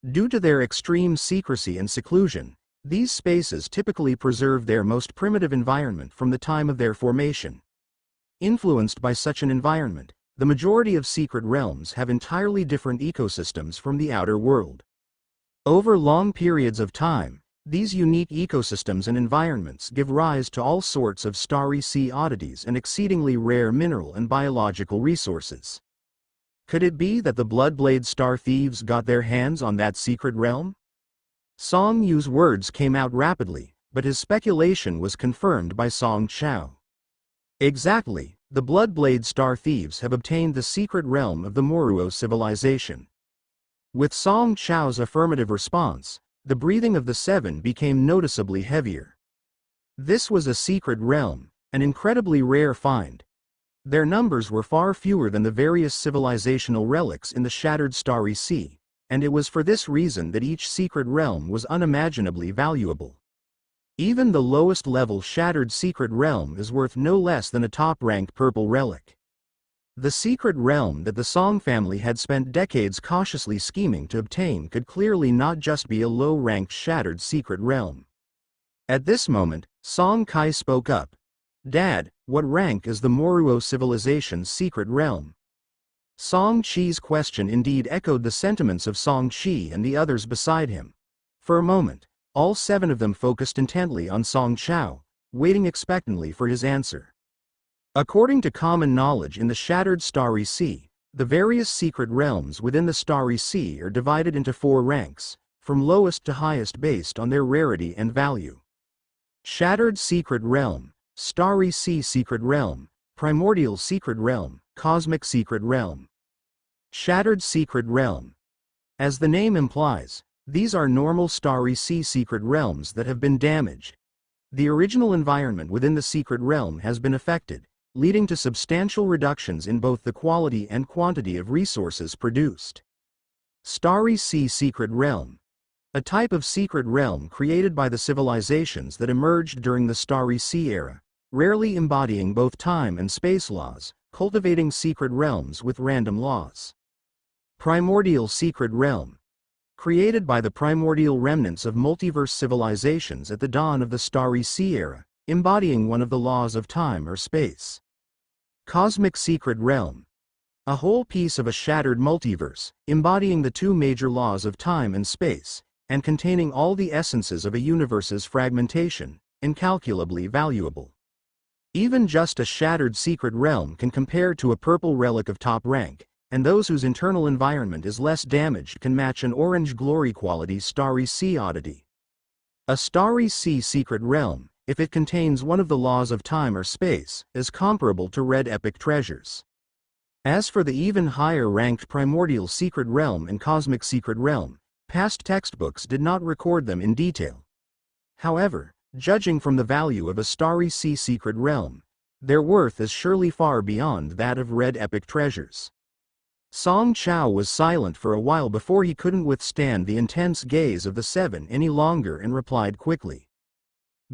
Due to their extreme secrecy and seclusion, these spaces typically preserve their most primitive environment from the time of their formation. Influenced by such an environment, the majority of secret realms have entirely different ecosystems from the outer world. Over long periods of time, these unique ecosystems and environments give rise to all sorts of Starry Sea oddities and exceedingly rare mineral and biological resources. Could it be that the Bloodblade Star Thieves got their hands on that secret realm? Song Yu's words came out rapidly, but his speculation was confirmed by Song Chao. Exactly, the Bloodblade Star Thieves have obtained the secret realm of the Moruo civilization. With Song Chao's affirmative response, the breathing of the 7 became noticeably heavier. This was a secret realm, an incredibly rare find. Their numbers were far fewer than the various civilizational relics in the shattered Starry Sea, and it was for this reason that each secret realm was unimaginably valuable. Even the lowest level shattered secret realm is worth no less than a top-ranked purple relic. The secret realm that the Song family had spent decades cautiously scheming to obtain could clearly not just be a low-ranked shattered secret realm. At this moment, Song Kai spoke up. Dad, what rank is the Moruo civilization's secret realm? Song Chi's question indeed echoed the sentiments of Song Chi and the others beside him. For a moment, all 7 of them focused intently on Song Chao, waiting expectantly for his answer. According to common knowledge in the Shattered Starry Sea, the various secret realms within the Starry Sea are divided into 4 ranks, from lowest to highest based on their rarity and value. Shattered Secret Realm, Starry Sea Secret Realm, Primordial Secret Realm, Cosmic Secret Realm. Shattered Secret Realm. As the name implies, these are normal Starry Sea secret realms that have been damaged. The original environment within the secret realm has been affected, leading to substantial reductions in both the quality and quantity of resources produced. Starry Sea Secret Realm. A type of secret realm created by the civilizations that emerged during the Starry Sea era, rarely embodying both time and space laws, cultivating secret realms with random laws. Primordial Secret Realm. Created by the primordial remnants of multiverse civilizations at the dawn of the Starry Sea era, embodying one of the laws of time or space. Cosmic Secret Realm. A whole piece of a shattered multiverse, embodying the 2 major laws of time and space, and containing all the essences of a universe's fragmentation, incalculably valuable. Even just a shattered secret realm can compare to a purple relic of top rank, and those whose internal environment is less damaged can match an orange glory quality Starry Sea oddity. A Starry Sea Secret Realm, if it contains one of the laws of time or space, is comparable to red epic treasures. As for the even higher ranked Primordial Secret Realm and Cosmic Secret Realm, past textbooks did not record them in detail. However, judging from the value of a Starry Sea Secret Realm, their worth is surely far beyond that of red epic treasures. Song Chao was silent for a while before he couldn't withstand the intense gaze of the 7 any longer and replied quickly.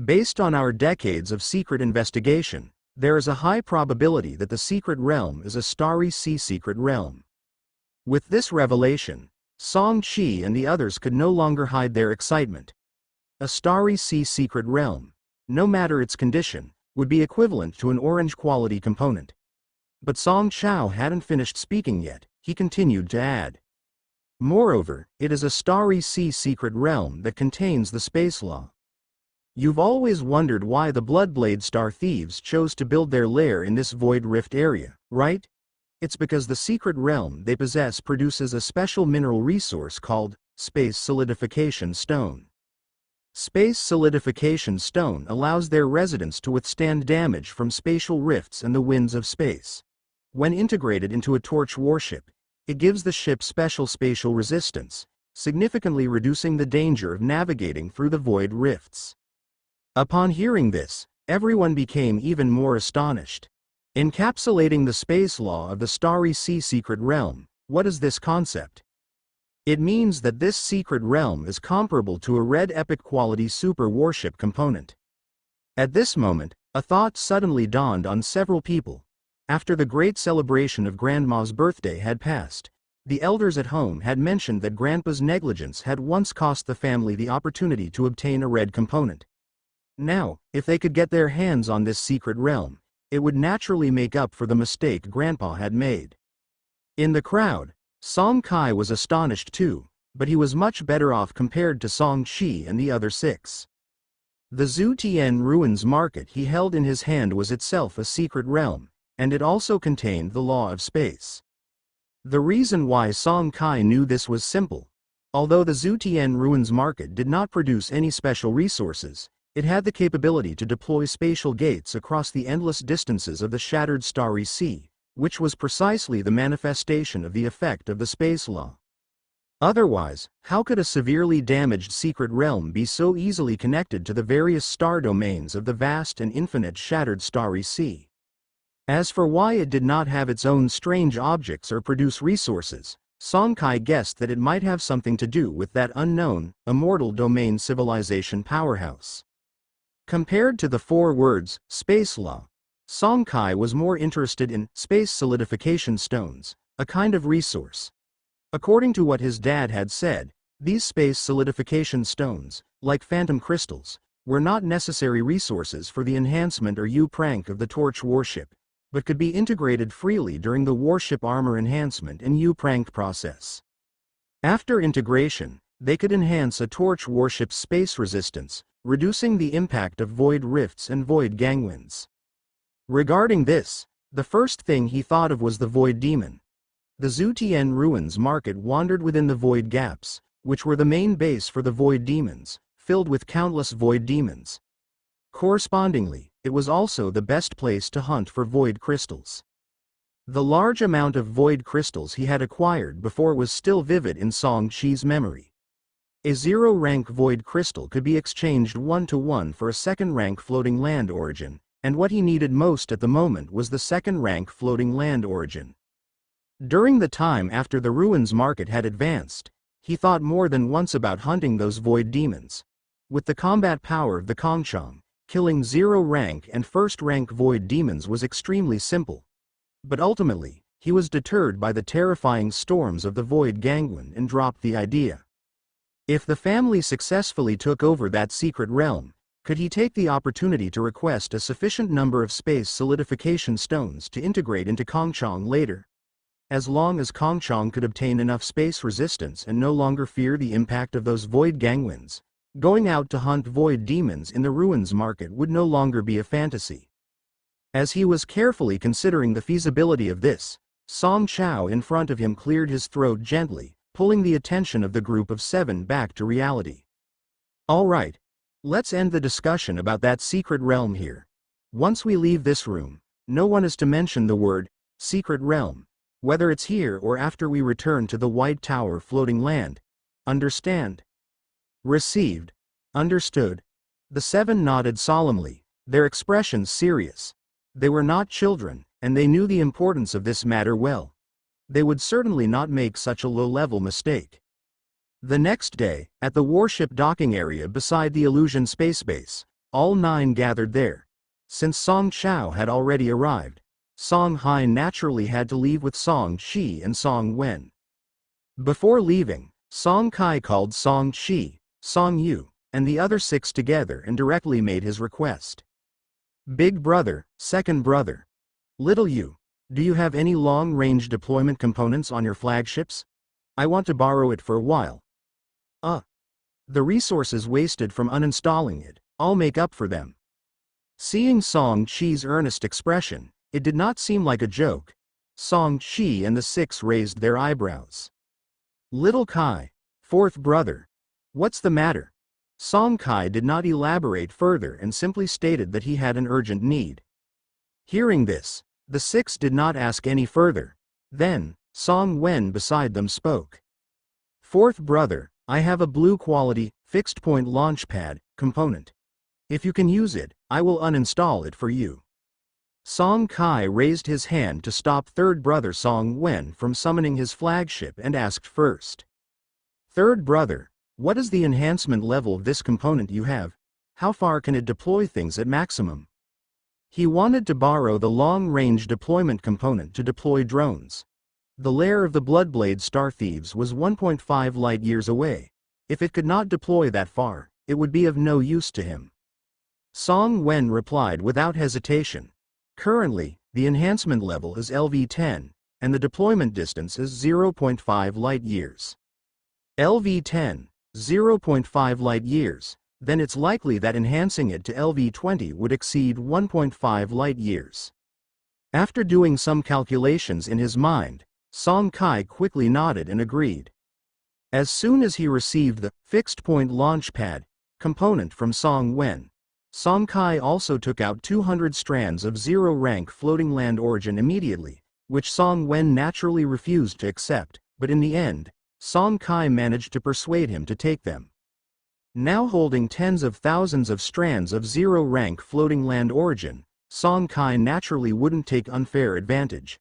Based on our decades of secret investigation, there is a high probability that the secret realm is a Starry Sea Secret Realm. With this revelation, Song Chi and the others could no longer hide their excitement. A Starry Sea Secret Realm, no matter its condition, would be equivalent to an orange quality component. But Song Chao hadn't finished speaking yet, he continued to add. Moreover, it is a Starry Sea Secret Realm that contains the space law. You've always wondered why the Bloodblade Star Thieves chose to build their lair in this Void Rift area, right? It's because the secret realm they possess produces a special mineral resource called Space Solidification Stone. Space Solidification Stone allows their residents to withstand damage from spatial rifts and the winds of space. When integrated into a torch warship, it gives the ship special spatial resistance, significantly reducing the danger of navigating through the void rifts. Upon hearing this, everyone became even more astonished. Encapsulating the space law of the Starry Sea Secret Realm, what is this concept? It means that this secret realm is comparable to a red epic quality super warship component. At this moment, a thought suddenly dawned on several people. After the great celebration of Grandma's birthday had passed, the elders at home had mentioned that Grandpa's negligence had once cost the family the opportunity to obtain a red component. Now, if they could get their hands on this secret realm, it would naturally make up for the mistake Grandpa had made. In the crowd, Song Kai was astonished too, but he was much better off compared to Song Chi and the other 6. The Zhu Tian Ruins Market he held in his hand was itself a secret realm, and it also contained the law of space. The reason why Song Kai knew this was simple. Although the Zhu Tian Ruins Market did not produce any special resources, it had the capability to deploy spatial gates across the endless distances of the shattered Starry Sea, which was precisely the manifestation of the effect of the space law. Otherwise, how could a severely damaged secret realm be so easily connected to the various star domains of the vast and infinite shattered Starry Sea? As for why it did not have its own strange objects or produce resources, Song Kai guessed that it might have something to do with that unknown, immortal domain civilization powerhouse. Compared to the 4 words, space law, Song Kai was more interested in space solidification stones, a kind of resource. According to what his dad had said, these space solidification stones, like phantom crystals, were not necessary resources for the enhancement or U-prank of the torch warship, but could be integrated freely during the warship armor enhancement and U-Prank process. After integration, they could enhance a torch warship's space resistance, reducing the impact of void rifts and void gangwins. Regarding this, the first thing he thought of was the Void Demon. The Zutian ruins market wandered within the void gaps, which were the main base for the void demons, filled with countless void demons. Correspondingly, it was also the best place to hunt for void crystals. The large amount of void crystals he had acquired before was still vivid in Song Chi's memory. A 0-rank void crystal could be exchanged 1-to-1 for a 2nd-rank floating land origin, and what he needed most at the moment was the 2nd-rank floating land origin. During the time after the ruins market had advanced, he thought more than once about hunting those void demons. With the combat power of the Kongchong, killing 0-rank and 1st-rank void demons was extremely simple. But ultimately, he was deterred by the terrifying storms of the void gangwin and dropped the idea. If the family successfully took over that secret realm, could he take the opportunity to request a sufficient number of space solidification stones to integrate into Kongchong later? As long as Kongchong could obtain enough space resistance and no longer fear the impact of those void gangwins, going out to hunt void demons in the ruins market would no longer be a fantasy. As he was carefully considering the feasibility of this, Song Chao in front of him cleared his throat gently, pulling the attention of the group of 7 back to reality. All right, let's end the discussion about that secret realm here. Once we leave this room, no one is to mention the word secret realm, whether it's here or after we return to the White Tower floating land. Understand? Received. Understood. The 7 nodded solemnly, their expressions serious. They were not children, and they knew the importance of this matter well. They would certainly not make such a low-level mistake. The next day, at the warship docking area beside the Illusion Space Base, all 9 gathered there. Since Song Chao had already arrived, Song Hai naturally had to leave with Song Chi and Song Wen. Before leaving, Song Kai called Song Chi, Song Yu, and the other 6 together and directly made his request. Big brother, second brother. Little Yu, do you have any long-range deployment components on your flagships? I want to borrow it for a while. The resources wasted from uninstalling it, I'll make up for them. Seeing Song Chi's earnest expression, it did not seem like a joke. Song Chi and the 6 raised their eyebrows. Little Kai, fourth brother. What's the matter? Song Kai did not elaborate further and simply stated that he had an urgent need. Hearing this, the 6 did not ask any further. Then, Song Wen beside them spoke. Fourth brother, I have a blue quality, fixed-point launch pad component. If you can use it, I will uninstall it for you. Song Kai raised his hand to stop third brother Song Wen from summoning his flagship and asked first. Third brother, what is the enhancement level of this component you have? How far can it deploy things at maximum? He wanted to borrow the long-range deployment component to deploy drones. The lair of the Bloodblade Star Thieves was 1.5 light-years away. If it could not deploy that far, it would be of no use to him. Song Wen replied without hesitation. Currently, the enhancement level is LV-10, and the deployment distance is 0.5 light-years. LV-10, 0.5 light-years, then it's likely that enhancing it to LV-20 would exceed 1.5 light-years. After doing some calculations in his mind, Song Kai quickly nodded and agreed. As soon as he received the fixed-point launch pad component from Song Wen, Song Kai also took out 200 strands of 0-rank floating land origin immediately, which Song Wen naturally refused to accept, but in the end, Song Kai managed to persuade him to take them. Now holding tens of thousands of strands of 0-rank floating land origin, Song Kai naturally wouldn't take unfair advantage.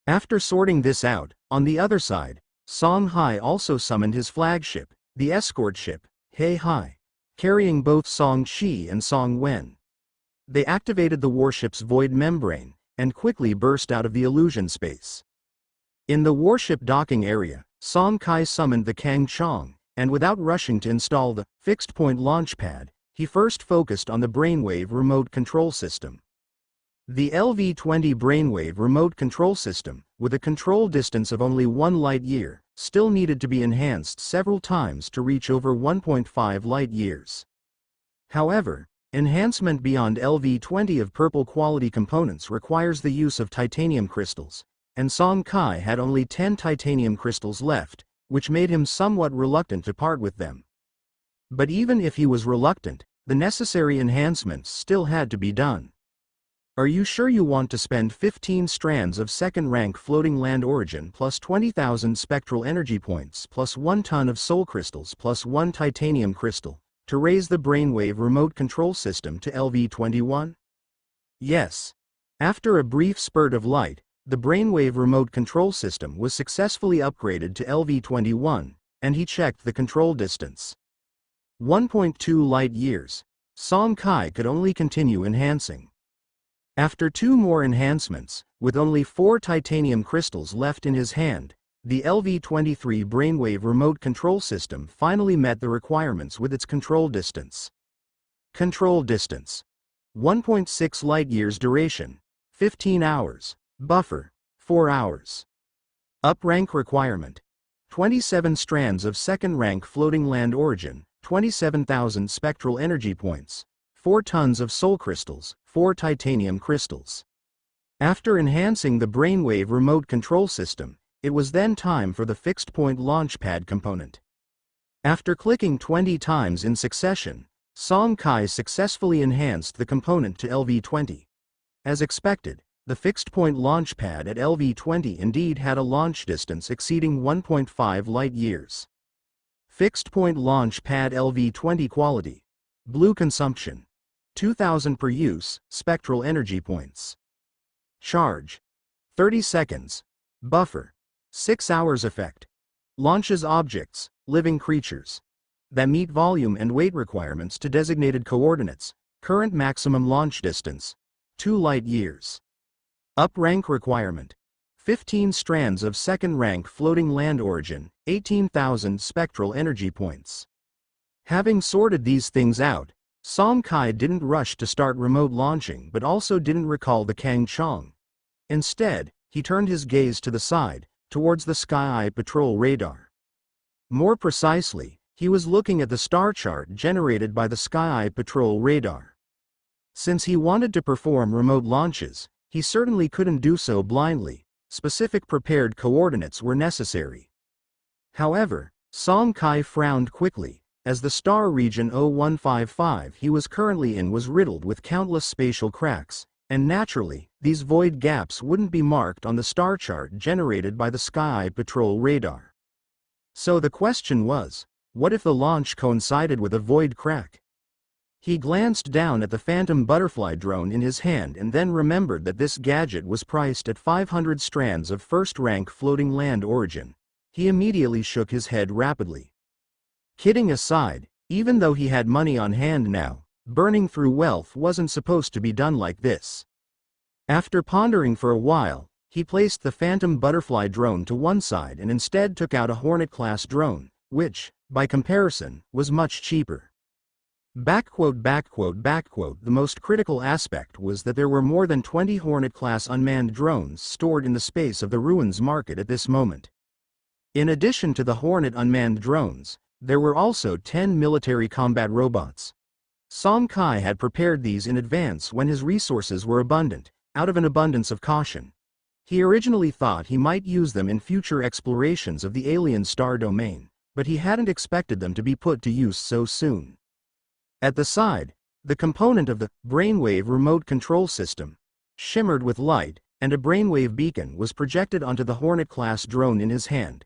After sorting this out, on the other side, Song Hai also summoned his flagship, the escort ship, He Hai, carrying both Song Chi and Song Wen. They activated the warship's void membrane, and quickly burst out of the illusion space. In the warship docking area, Song Kai summoned the Kang Chong, and without rushing to install the fixed-point launch pad, he first focused on the brainwave remote control system. The LV-20 Brainwave remote control system, with a control distance of only 1 light-year, still needed to be enhanced several times to reach over 1.5 light-years. However, enhancement beyond LV-20 of purple quality components requires the use of titanium crystals, and Song Kai had only 10 titanium crystals left, which made him somewhat reluctant to part with them. But even if he was reluctant, the necessary enhancements still had to be done. Are you sure you want to spend 15 strands of second-rank floating land origin plus 20,000 spectral energy points plus 1 ton of soul crystals plus 1 titanium crystal to raise the Brainwave remote control system to LV-21? Yes. After a brief spurt of light, the Brainwave remote control system was successfully upgraded to LV-21, and he checked the control distance. 1.2 light-years. Song Kai could only continue enhancing. After 2 more enhancements, with only 4 titanium crystals left in his hand, the LV-23 Brainwave remote control system finally met the requirements with its control distance. Control distance: 1.6 light-years. Duration: 15 hours. Buffer: 4 hours. Up-rank requirement: 27 strands of second-rank floating land origin, 27,000 spectral energy points, 4 tons of soul crystals, 4 titanium crystals. After enhancing the Brainwave remote control system, it was then time for the fixed-point launchpad component. After clicking 20 times in succession, Song Kai successfully enhanced the component to LV-20. As expected, the fixed-point launchpad at LV-20 indeed had a launch distance exceeding 1.5 light-years. Fixed-point launch pad LV-20 quality: blue consumption, 2,000 per use, spectral energy points. Charge: 30 seconds. Buffer: 6 hours. Effect: launches objects, living creatures, that meet volume and weight requirements to designated coordinates. Current maximum launch distance: 2 light-years. Up-rank requirement: 15 strands of second-rank floating land origin, 18,000 spectral energy points. Having sorted these things out, Song Kai didn't rush to start remote launching but also didn't recall the Kang Chong. Instead, he turned his gaze to the side, towards the Sky Eye Patrol radar. More precisely, he was looking at the star chart generated by the Sky Eye Patrol radar. Since he wanted to perform remote launches, he certainly couldn't do so blindly. Specific prepared coordinates were necessary. However, Song Kai frowned quickly, as the star region 0155 he was currently in was riddled with countless spatial cracks, and naturally, these void gaps wouldn't be marked on the star chart generated by the Sky Eye Patrol radar. So the question was, what if the launch coincided with a void crack? He glanced down at the Phantom Butterfly drone in his hand and then remembered that this gadget was priced at 500 strands of first-rank floating land origin. He immediately shook his head rapidly. Kidding aside, even though he had money on hand now, burning through wealth wasn't supposed to be done like this. After pondering for a while, he placed the Phantom Butterfly drone to one side and instead took out a Hornet-class drone, which, by comparison, was much cheaper. The most critical aspect was that there were more than 20 Hornet-class unmanned drones stored in the space of the ruins market at this moment. In addition to the Hornet unmanned drones, there were also 10 military combat robots. Song Kai had prepared these in advance when his resources were abundant, out of an abundance of caution. He originally thought he might use them in future explorations of the alien star domain, but he hadn't expected them to be put to use so soon. At the side, the component of the Brainwave remote control system shimmered with light, and a Brainwave beacon was projected onto the Hornet-class drone in his hand.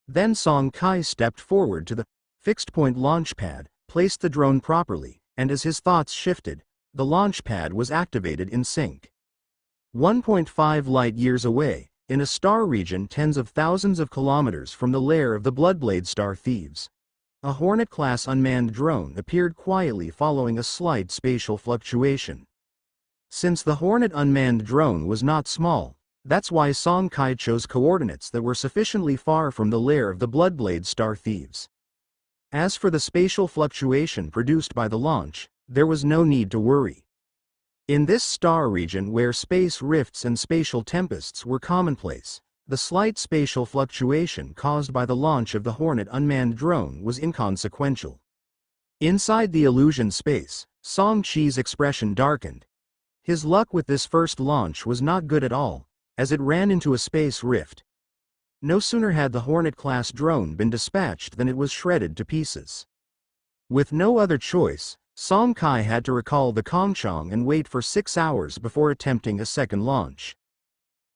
Then Song Kai stepped forward to the fixed-point launch pad, placed the drone properly, and as his thoughts shifted, the launch pad was activated in sync. 1.5 light-years away, in a star region tens of thousands of kilometers from the lair of the Bloodblade star thieves, a Hornet-class unmanned drone appeared quietly following a slight spatial fluctuation. Since the Hornet unmanned drone was not small, that's why Song Kai chose coordinates that were sufficiently far from the lair of the Bloodblade star thieves. As for the spatial fluctuation produced by the launch, there was no need to worry. In this star region where space rifts and spatial tempests were commonplace, the slight spatial fluctuation caused by the launch of the Hornet unmanned drone was inconsequential. Inside the illusion space, Song Chi's expression darkened. His luck with this first launch was not good at all, as it ran into a space rift. No sooner had the Hornet-class drone been dispatched than it was shredded to pieces. With no other choice, Song Kai had to recall the Kongchang and wait for 6 hours before attempting a second launch.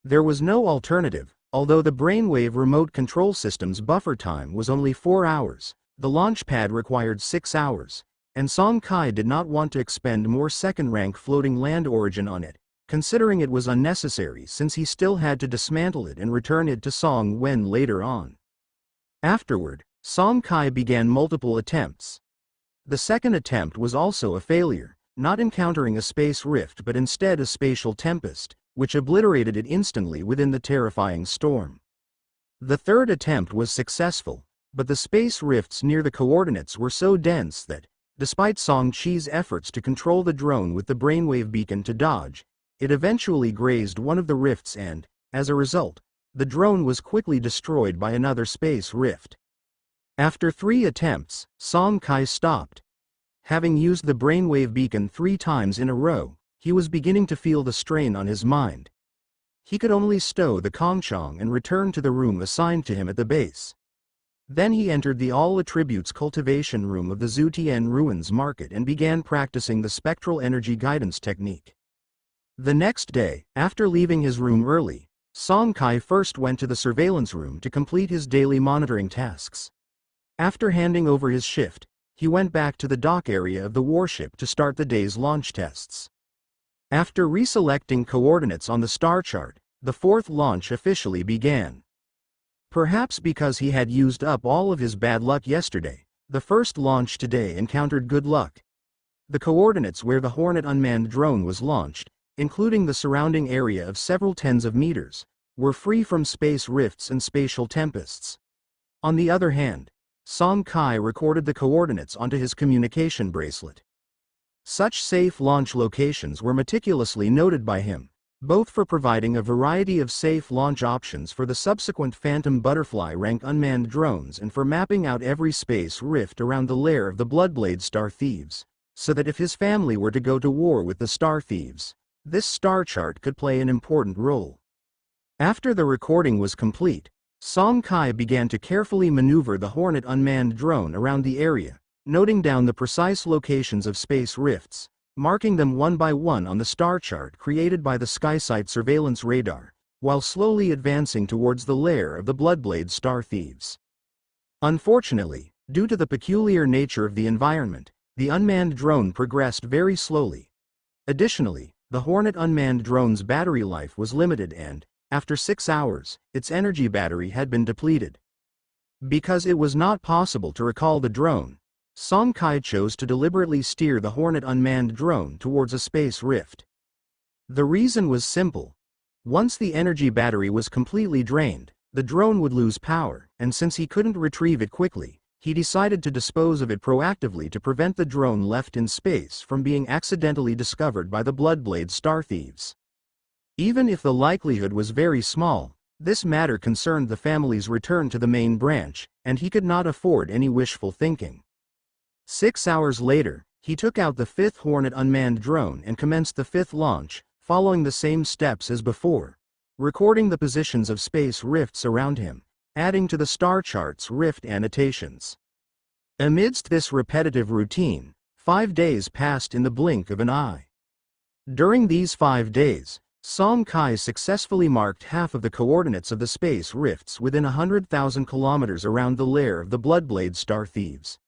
There was no alternative. Although the Brainwave remote control system's buffer time was only 4 hours, the launch pad required 6 hours, and Song Kai did not want to expend more second-rank floating land origin on it, considering it was unnecessary since he still had to dismantle it and return it to Song Wen later on. Afterward, Song Kai began multiple attempts. The second attempt was also a failure, not encountering a space rift but instead a spatial tempest, which obliterated it instantly within the terrifying storm. The third attempt was successful, but the space rifts near the coordinates were so dense that, despite Song Chi's efforts to control the drone with the brainwave beacon to dodge, it eventually grazed one of the rifts and, as a result, the drone was quickly destroyed by another space rift. After 3 attempts, Song Kai stopped. Having used the brainwave beacon 3 times in a row, he was beginning to feel the strain on his mind. He could only stow the Kongchang and return to the room assigned to him at the base. Then he entered the All Attributes cultivation room of the Zutian Ruins Market and began practicing the spectral energy guidance technique. The next day, after leaving his room early, Song Kai first went to the surveillance room to complete his daily monitoring tasks. After handing over his shift, he went back to the dock area of the warship to start the day's launch tests. After reselecting coordinates on the star chart, the 4th launch officially began. Perhaps because he had used up all of his bad luck yesterday, the first launch today encountered good luck. The coordinates where the Hornet unmanned drone was launched, including the surrounding area of several tens of meters, were free from space rifts and spatial tempests. On the other hand, Song Kai recorded the coordinates onto his communication bracelet. Such safe launch locations were meticulously noted by him, both for providing a variety of safe launch options for the subsequent Phantom Butterfly rank unmanned drones and for mapping out every space rift around the lair of the Bloodblade Star Thieves, so that if his family were to go to war with the Star Thieves, this star chart could play an important role. After the recording was complete, Song Kai began to carefully maneuver the Hornet unmanned drone around the area, noting down the precise locations of space rifts, marking them one by one on the star chart created by the SkySight surveillance radar, while slowly advancing towards the lair of the Bloodblade Star Thieves. Unfortunately, due to the peculiar nature of the environment, the unmanned drone progressed very slowly. Additionally, the Hornet unmanned drone's battery life was limited and, after 6 hours, its energy battery had been depleted. Because it was not possible to recall the drone, Song Kai chose to deliberately steer the Hornet unmanned drone towards a space rift. The reason was simple. Once the energy battery was completely drained, the drone would lose power, and since he couldn't retrieve it quickly, he decided to dispose of it proactively to prevent the drone left in space from being accidentally discovered by the Bloodblade Star Thieves. Even if the likelihood was very small, this matter concerned the family's return to the main branch, and he could not afford any wishful thinking. 6 hours later, he took out the 5th Hornet unmanned drone and commenced the 5th launch, following the same steps as before, recording the positions of space rifts around him, adding to the star chart's rift annotations. Amidst this repetitive routine, 5 days passed in the blink of an eye. During these 5 days, Song Kai successfully marked half of the coordinates of the space rifts within 100,000 kilometers around the lair of the Bloodblade Star Thieves.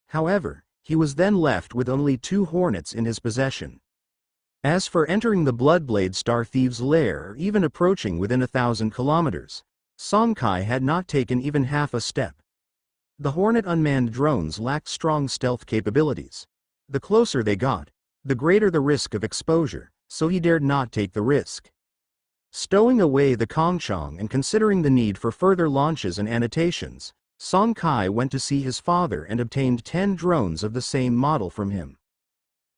However, he was then left with only 2 Hornets in his possession. As for entering the Bloodblade Star Thieves' lair or even approaching within 1,000 kilometers, Song Kai had not taken even half a step. The Hornet unmanned drones lacked strong stealth capabilities. The closer they got, the greater the risk of exposure, so he dared not take the risk. Stowing away the Kongchang and considering the need for further launches and annotations, Song Kai went to see his father and obtained 10 drones of the same model from him.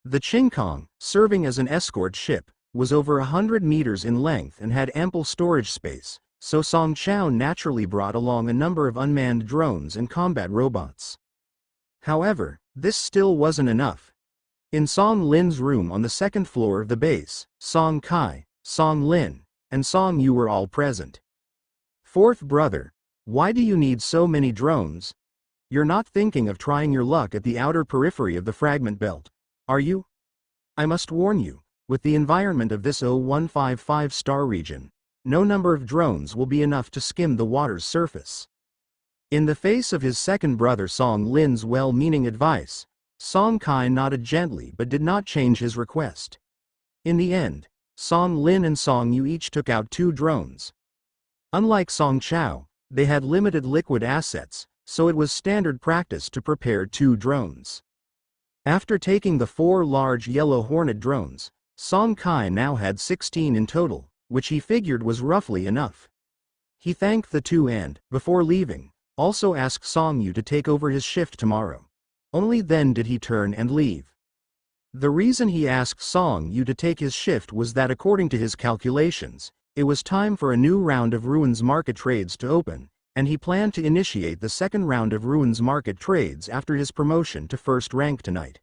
The Qingkong, serving as an escort ship, was over 100 meters in length and had ample storage space, so Song Chao naturally brought along a number of unmanned drones and combat robots. However, this still wasn't enough. In Song Lin's room on the second floor of the base, Song Kai, Song Lin, and Song Yu were all present. Fourth brother, why do you need so many drones? You're not thinking of trying your luck at the outer periphery of the fragment belt, are you? I must warn you, with the environment of this 0155 star region, no number of drones will be enough to skim the water's surface. In the face of his second brother Song Lin's well-meaning advice, Song Kai nodded gently but did not change his request. In the end, Song Lin and Song Yu each took out 2 drones. Unlike Song Chao, they had limited liquid assets, so it was standard practice to prepare 2 drones. After taking the 4 large Yellow Hornet drones, Song Kai now had 16 in total, which he figured was roughly enough. He thanked the 2 and, before leaving, also asked Song Yu to take over his shift tomorrow. Only then did he turn and leave. The reason he asked Song Yu to take his shift was that according to his calculations, it was time for a new round of Ruins market trades to open, and he planned to initiate the second round of Ruins market trades after his promotion to first rank tonight.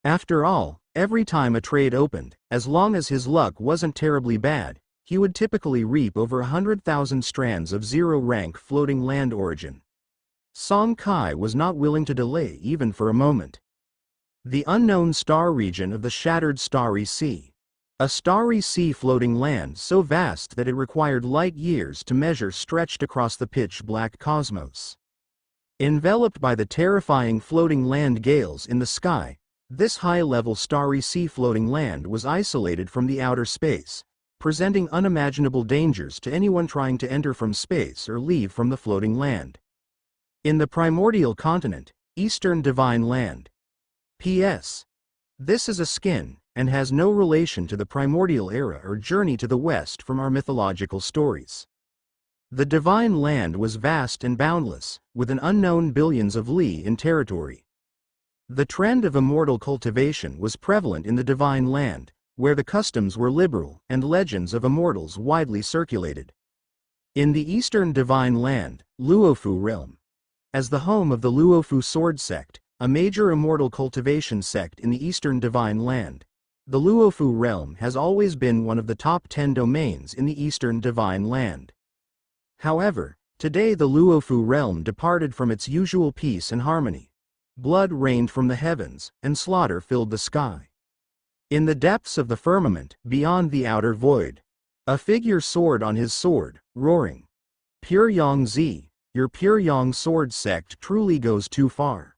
After all, every time a trade opened, as long as his luck wasn't terribly bad, he would typically reap over 100,000 strands of 0-rank floating land origin. Song Kai was not willing to delay even for a moment. The unknown star region of the Shattered Starry Sea. A starry sea floating land so vast that it required light years to measure stretched across the pitch-black cosmos. Enveloped by the terrifying floating land gales in the sky, this high-level starry sea floating land was isolated from the outer space, presenting unimaginable dangers to anyone trying to enter from space or leave from the floating land. In the primordial continent, Eastern Divine Land. P.S. This is a skin, and has no relation to the primordial era or journey to the west from our mythological stories. The Divine Land was vast and boundless, with an unknown billions of li in territory. The trend of immortal cultivation was prevalent in the Divine Land, where the customs were liberal and legends of immortals widely circulated. In the Eastern Divine Land, Luofu realm. As the home of the Luofu Sword Sect, a major immortal cultivation sect in the Eastern Divine Land, the Luofu realm has always been one of the top 10 domains in the Eastern Divine Land. However, today the Luofu realm departed from its usual peace and harmony. Blood rained from the heavens, and slaughter filled the sky. In the depths of the firmament, beyond the outer void, a figure soared on his sword, roaring, "Pure Yang Zi, your Pure Yang sword sect truly goes too far."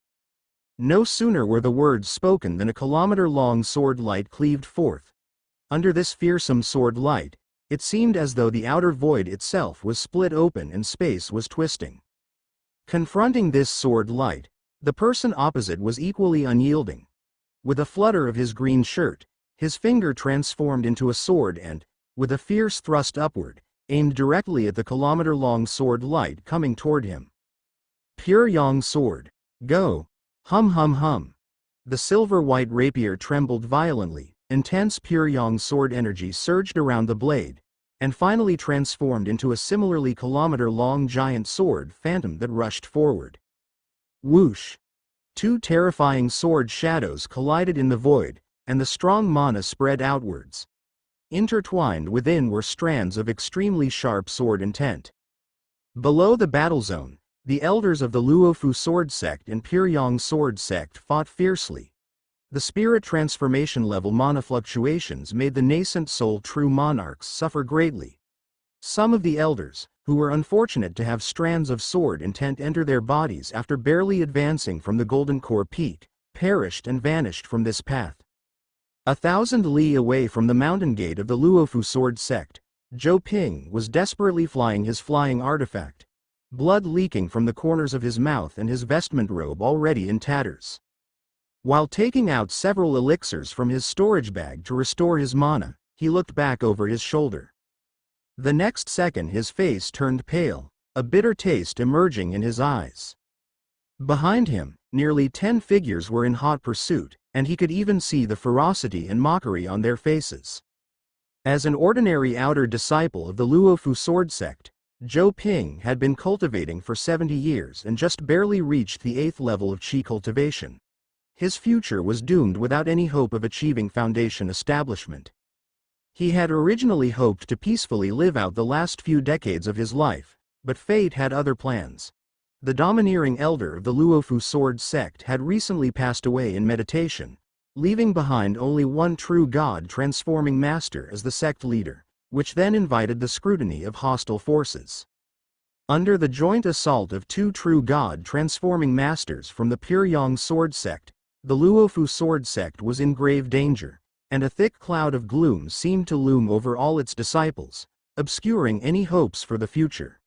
No sooner were the words spoken than a kilometer-long sword light cleaved forth. Under this fearsome sword light, it seemed as though the outer void itself was split open and space was twisting. Confronting this sword light, the person opposite was equally unyielding. With a flutter of his green shirt, his finger transformed into a sword and, with a fierce thrust upward, aimed directly at the kilometer-long sword light coming toward him. "Pure Yang sword, go! Hum hum hum." The silver-white rapier trembled violently, intense Pure Yang sword energy surged around the blade, and finally transformed into a similarly kilometer-long giant sword phantom that rushed forward. Whoosh! 2 terrifying sword shadows collided in the void, and the strong mana spread outwards. Intertwined within were strands of extremely sharp sword intent. Below the battle zone, the elders of the Luofu Sword Sect and Pure Yang Sword Sect fought fiercely. The spirit transformation level mana fluctuations made the nascent soul true monarchs suffer greatly. Some of the elders, who were unfortunate to have strands of sword intent enter their bodies after barely advancing from the Golden Core Peak, perished and vanished from this path. 1,000 li away from the mountain gate of the Luofu Sword Sect, Zhou Ping was desperately flying his flying artifact, blood leaking from the corners of his mouth and his vestment robe already in tatters. While taking out several elixirs from his storage bag to restore his mana, he looked back over his shoulder. The next second his face turned pale, a bitter taste emerging in his eyes. Behind him, Nearly 10 figures were in hot pursuit, and he could even see the ferocity and mockery on their faces. As an ordinary outer disciple of the Luofu sword sect, Zhou Ping had been cultivating for 70 years and just barely reached the 8th level of qi cultivation. His future was doomed without any hope of achieving foundation establishment. He had originally hoped to peacefully live out the last few decades of his life, but fate had other plans. The domineering elder of the Luofu sword sect had recently passed away in meditation, leaving behind only one true God-transforming master as the sect leader, which then invited the scrutiny of hostile forces. Under the joint assault of two true God-transforming masters from the Puryang sword sect, the Luofu sword sect was in grave danger, and a thick cloud of gloom seemed to loom over all its disciples, obscuring any hopes for the future.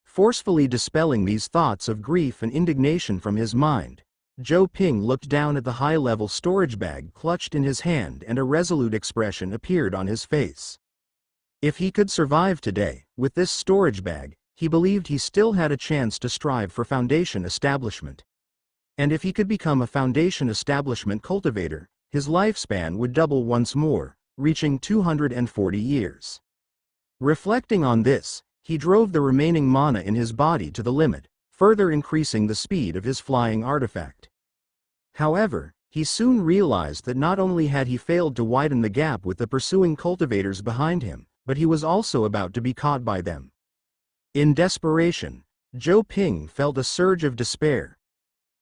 Forcefully dispelling these thoughts of grief and indignation from his mind, Zhou Ping looked down at the high-level storage bag clutched in his hand, and a resolute expression appeared on his face. If he could survive today, with this storage bag, he believed he still had a chance to strive for foundation establishment. And if he could become a foundation establishment cultivator, his lifespan would double once more, reaching 240 years. Reflecting on this, he drove the remaining mana in his body to the limit, further increasing the speed of his flying artifact. However, he soon realized that not only had he failed to widen the gap with the pursuing cultivators behind him, but he was also about to be caught by them. In desperation, Zhou Ping felt a surge of despair.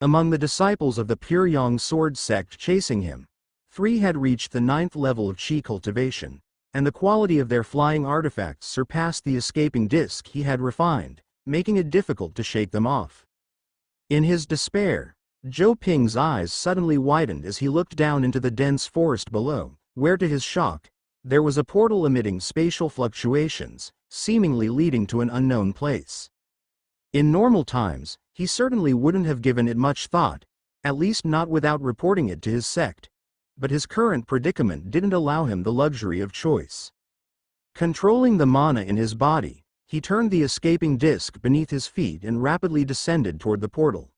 Among the disciples of the Puryang sword sect chasing him, 3 had reached the 9th level of qi cultivation, and the quality of their flying artifacts surpassed the escaping disc he had refined, making it difficult to shake them off. In his despair, Zhou Ping's eyes suddenly widened as he looked down into the dense forest below, where to his shock, there was a portal emitting spatial fluctuations, seemingly leading to an unknown place. In normal times, he certainly wouldn't have given it much thought, at least not without reporting it to his sect. But his current predicament didn't allow him the luxury of choice. Controlling the mana in his body, he turned the escaping disc beneath his feet and rapidly descended toward the portal.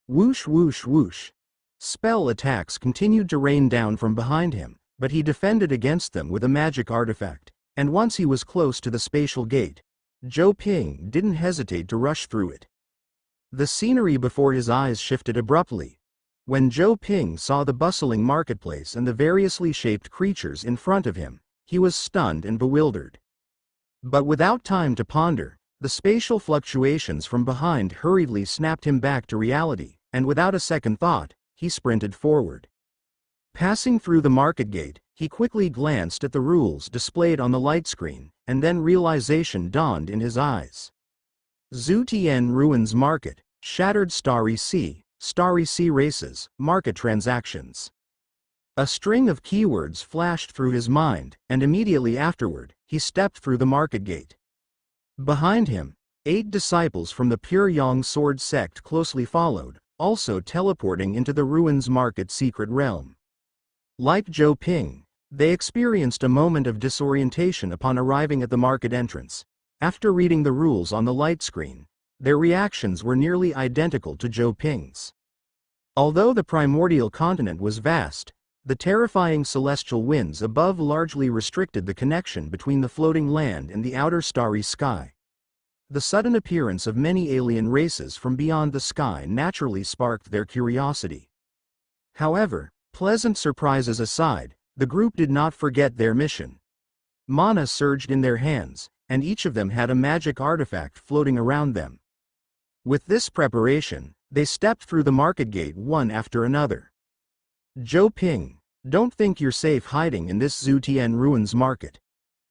Whoosh whoosh whoosh. Spell attacks continued to rain down from behind him, but he defended against them with a magic artifact, and once he was close to the spatial gate, Zhou Ping didn't hesitate to rush through it. The scenery before his eyes shifted abruptly. When Zhou Ping saw the bustling marketplace and the variously shaped creatures in front of him, he was stunned and bewildered. But without time to ponder, the spatial fluctuations from behind hurriedly snapped him back to reality, and without a second thought, he sprinted forward. Passing through the market gate, he quickly glanced at the rules displayed on the light screen, and then realization dawned in his eyes. Zutian Ruins Market, Shattered Starry Sea races, market transactions. A string of keywords flashed through his mind, and immediately afterward, he stepped through the market gate. Behind him, 8 disciples from the Puryang sword sect closely followed, also teleporting into the Ruins Market secret realm. Like Zhou Ping, they experienced a moment of disorientation upon arriving at the market entrance. After reading the rules on the light screen, their reactions were nearly identical to Zhou Ping's. Although the primordial continent was vast, the terrifying celestial winds above largely restricted the connection between the floating land and the outer starry sky. The sudden appearance of many alien races from beyond the sky naturally sparked their curiosity. However, pleasant surprises aside, the group did not forget their mission. Mana surged in their hands, and each of them had a magic artifact floating around them. With this preparation, they stepped through the market gate one after another. Zhou Ping, don't think you're safe hiding in this Zutian Ruins Market.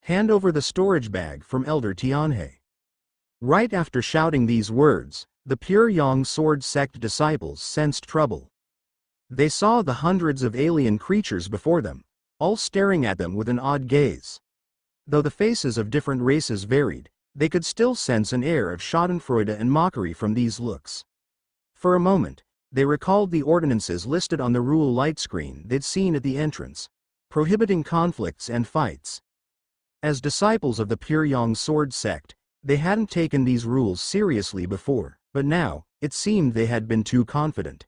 Hand over the storage bag from Elder Tianhe. Right after shouting these words, the Puryang sword sect disciples sensed trouble. They saw the hundreds of alien creatures before them, all staring at them with an odd gaze. Though the faces of different races varied, they could still sense an air of schadenfreude and mockery from these looks. For a moment, they recalled the ordinances listed on the rule light screen they'd seen at the entrance, prohibiting conflicts and fights. As disciples of the Puryang sword sect, they hadn't taken these rules seriously before, but now, It seemed they had been too confident.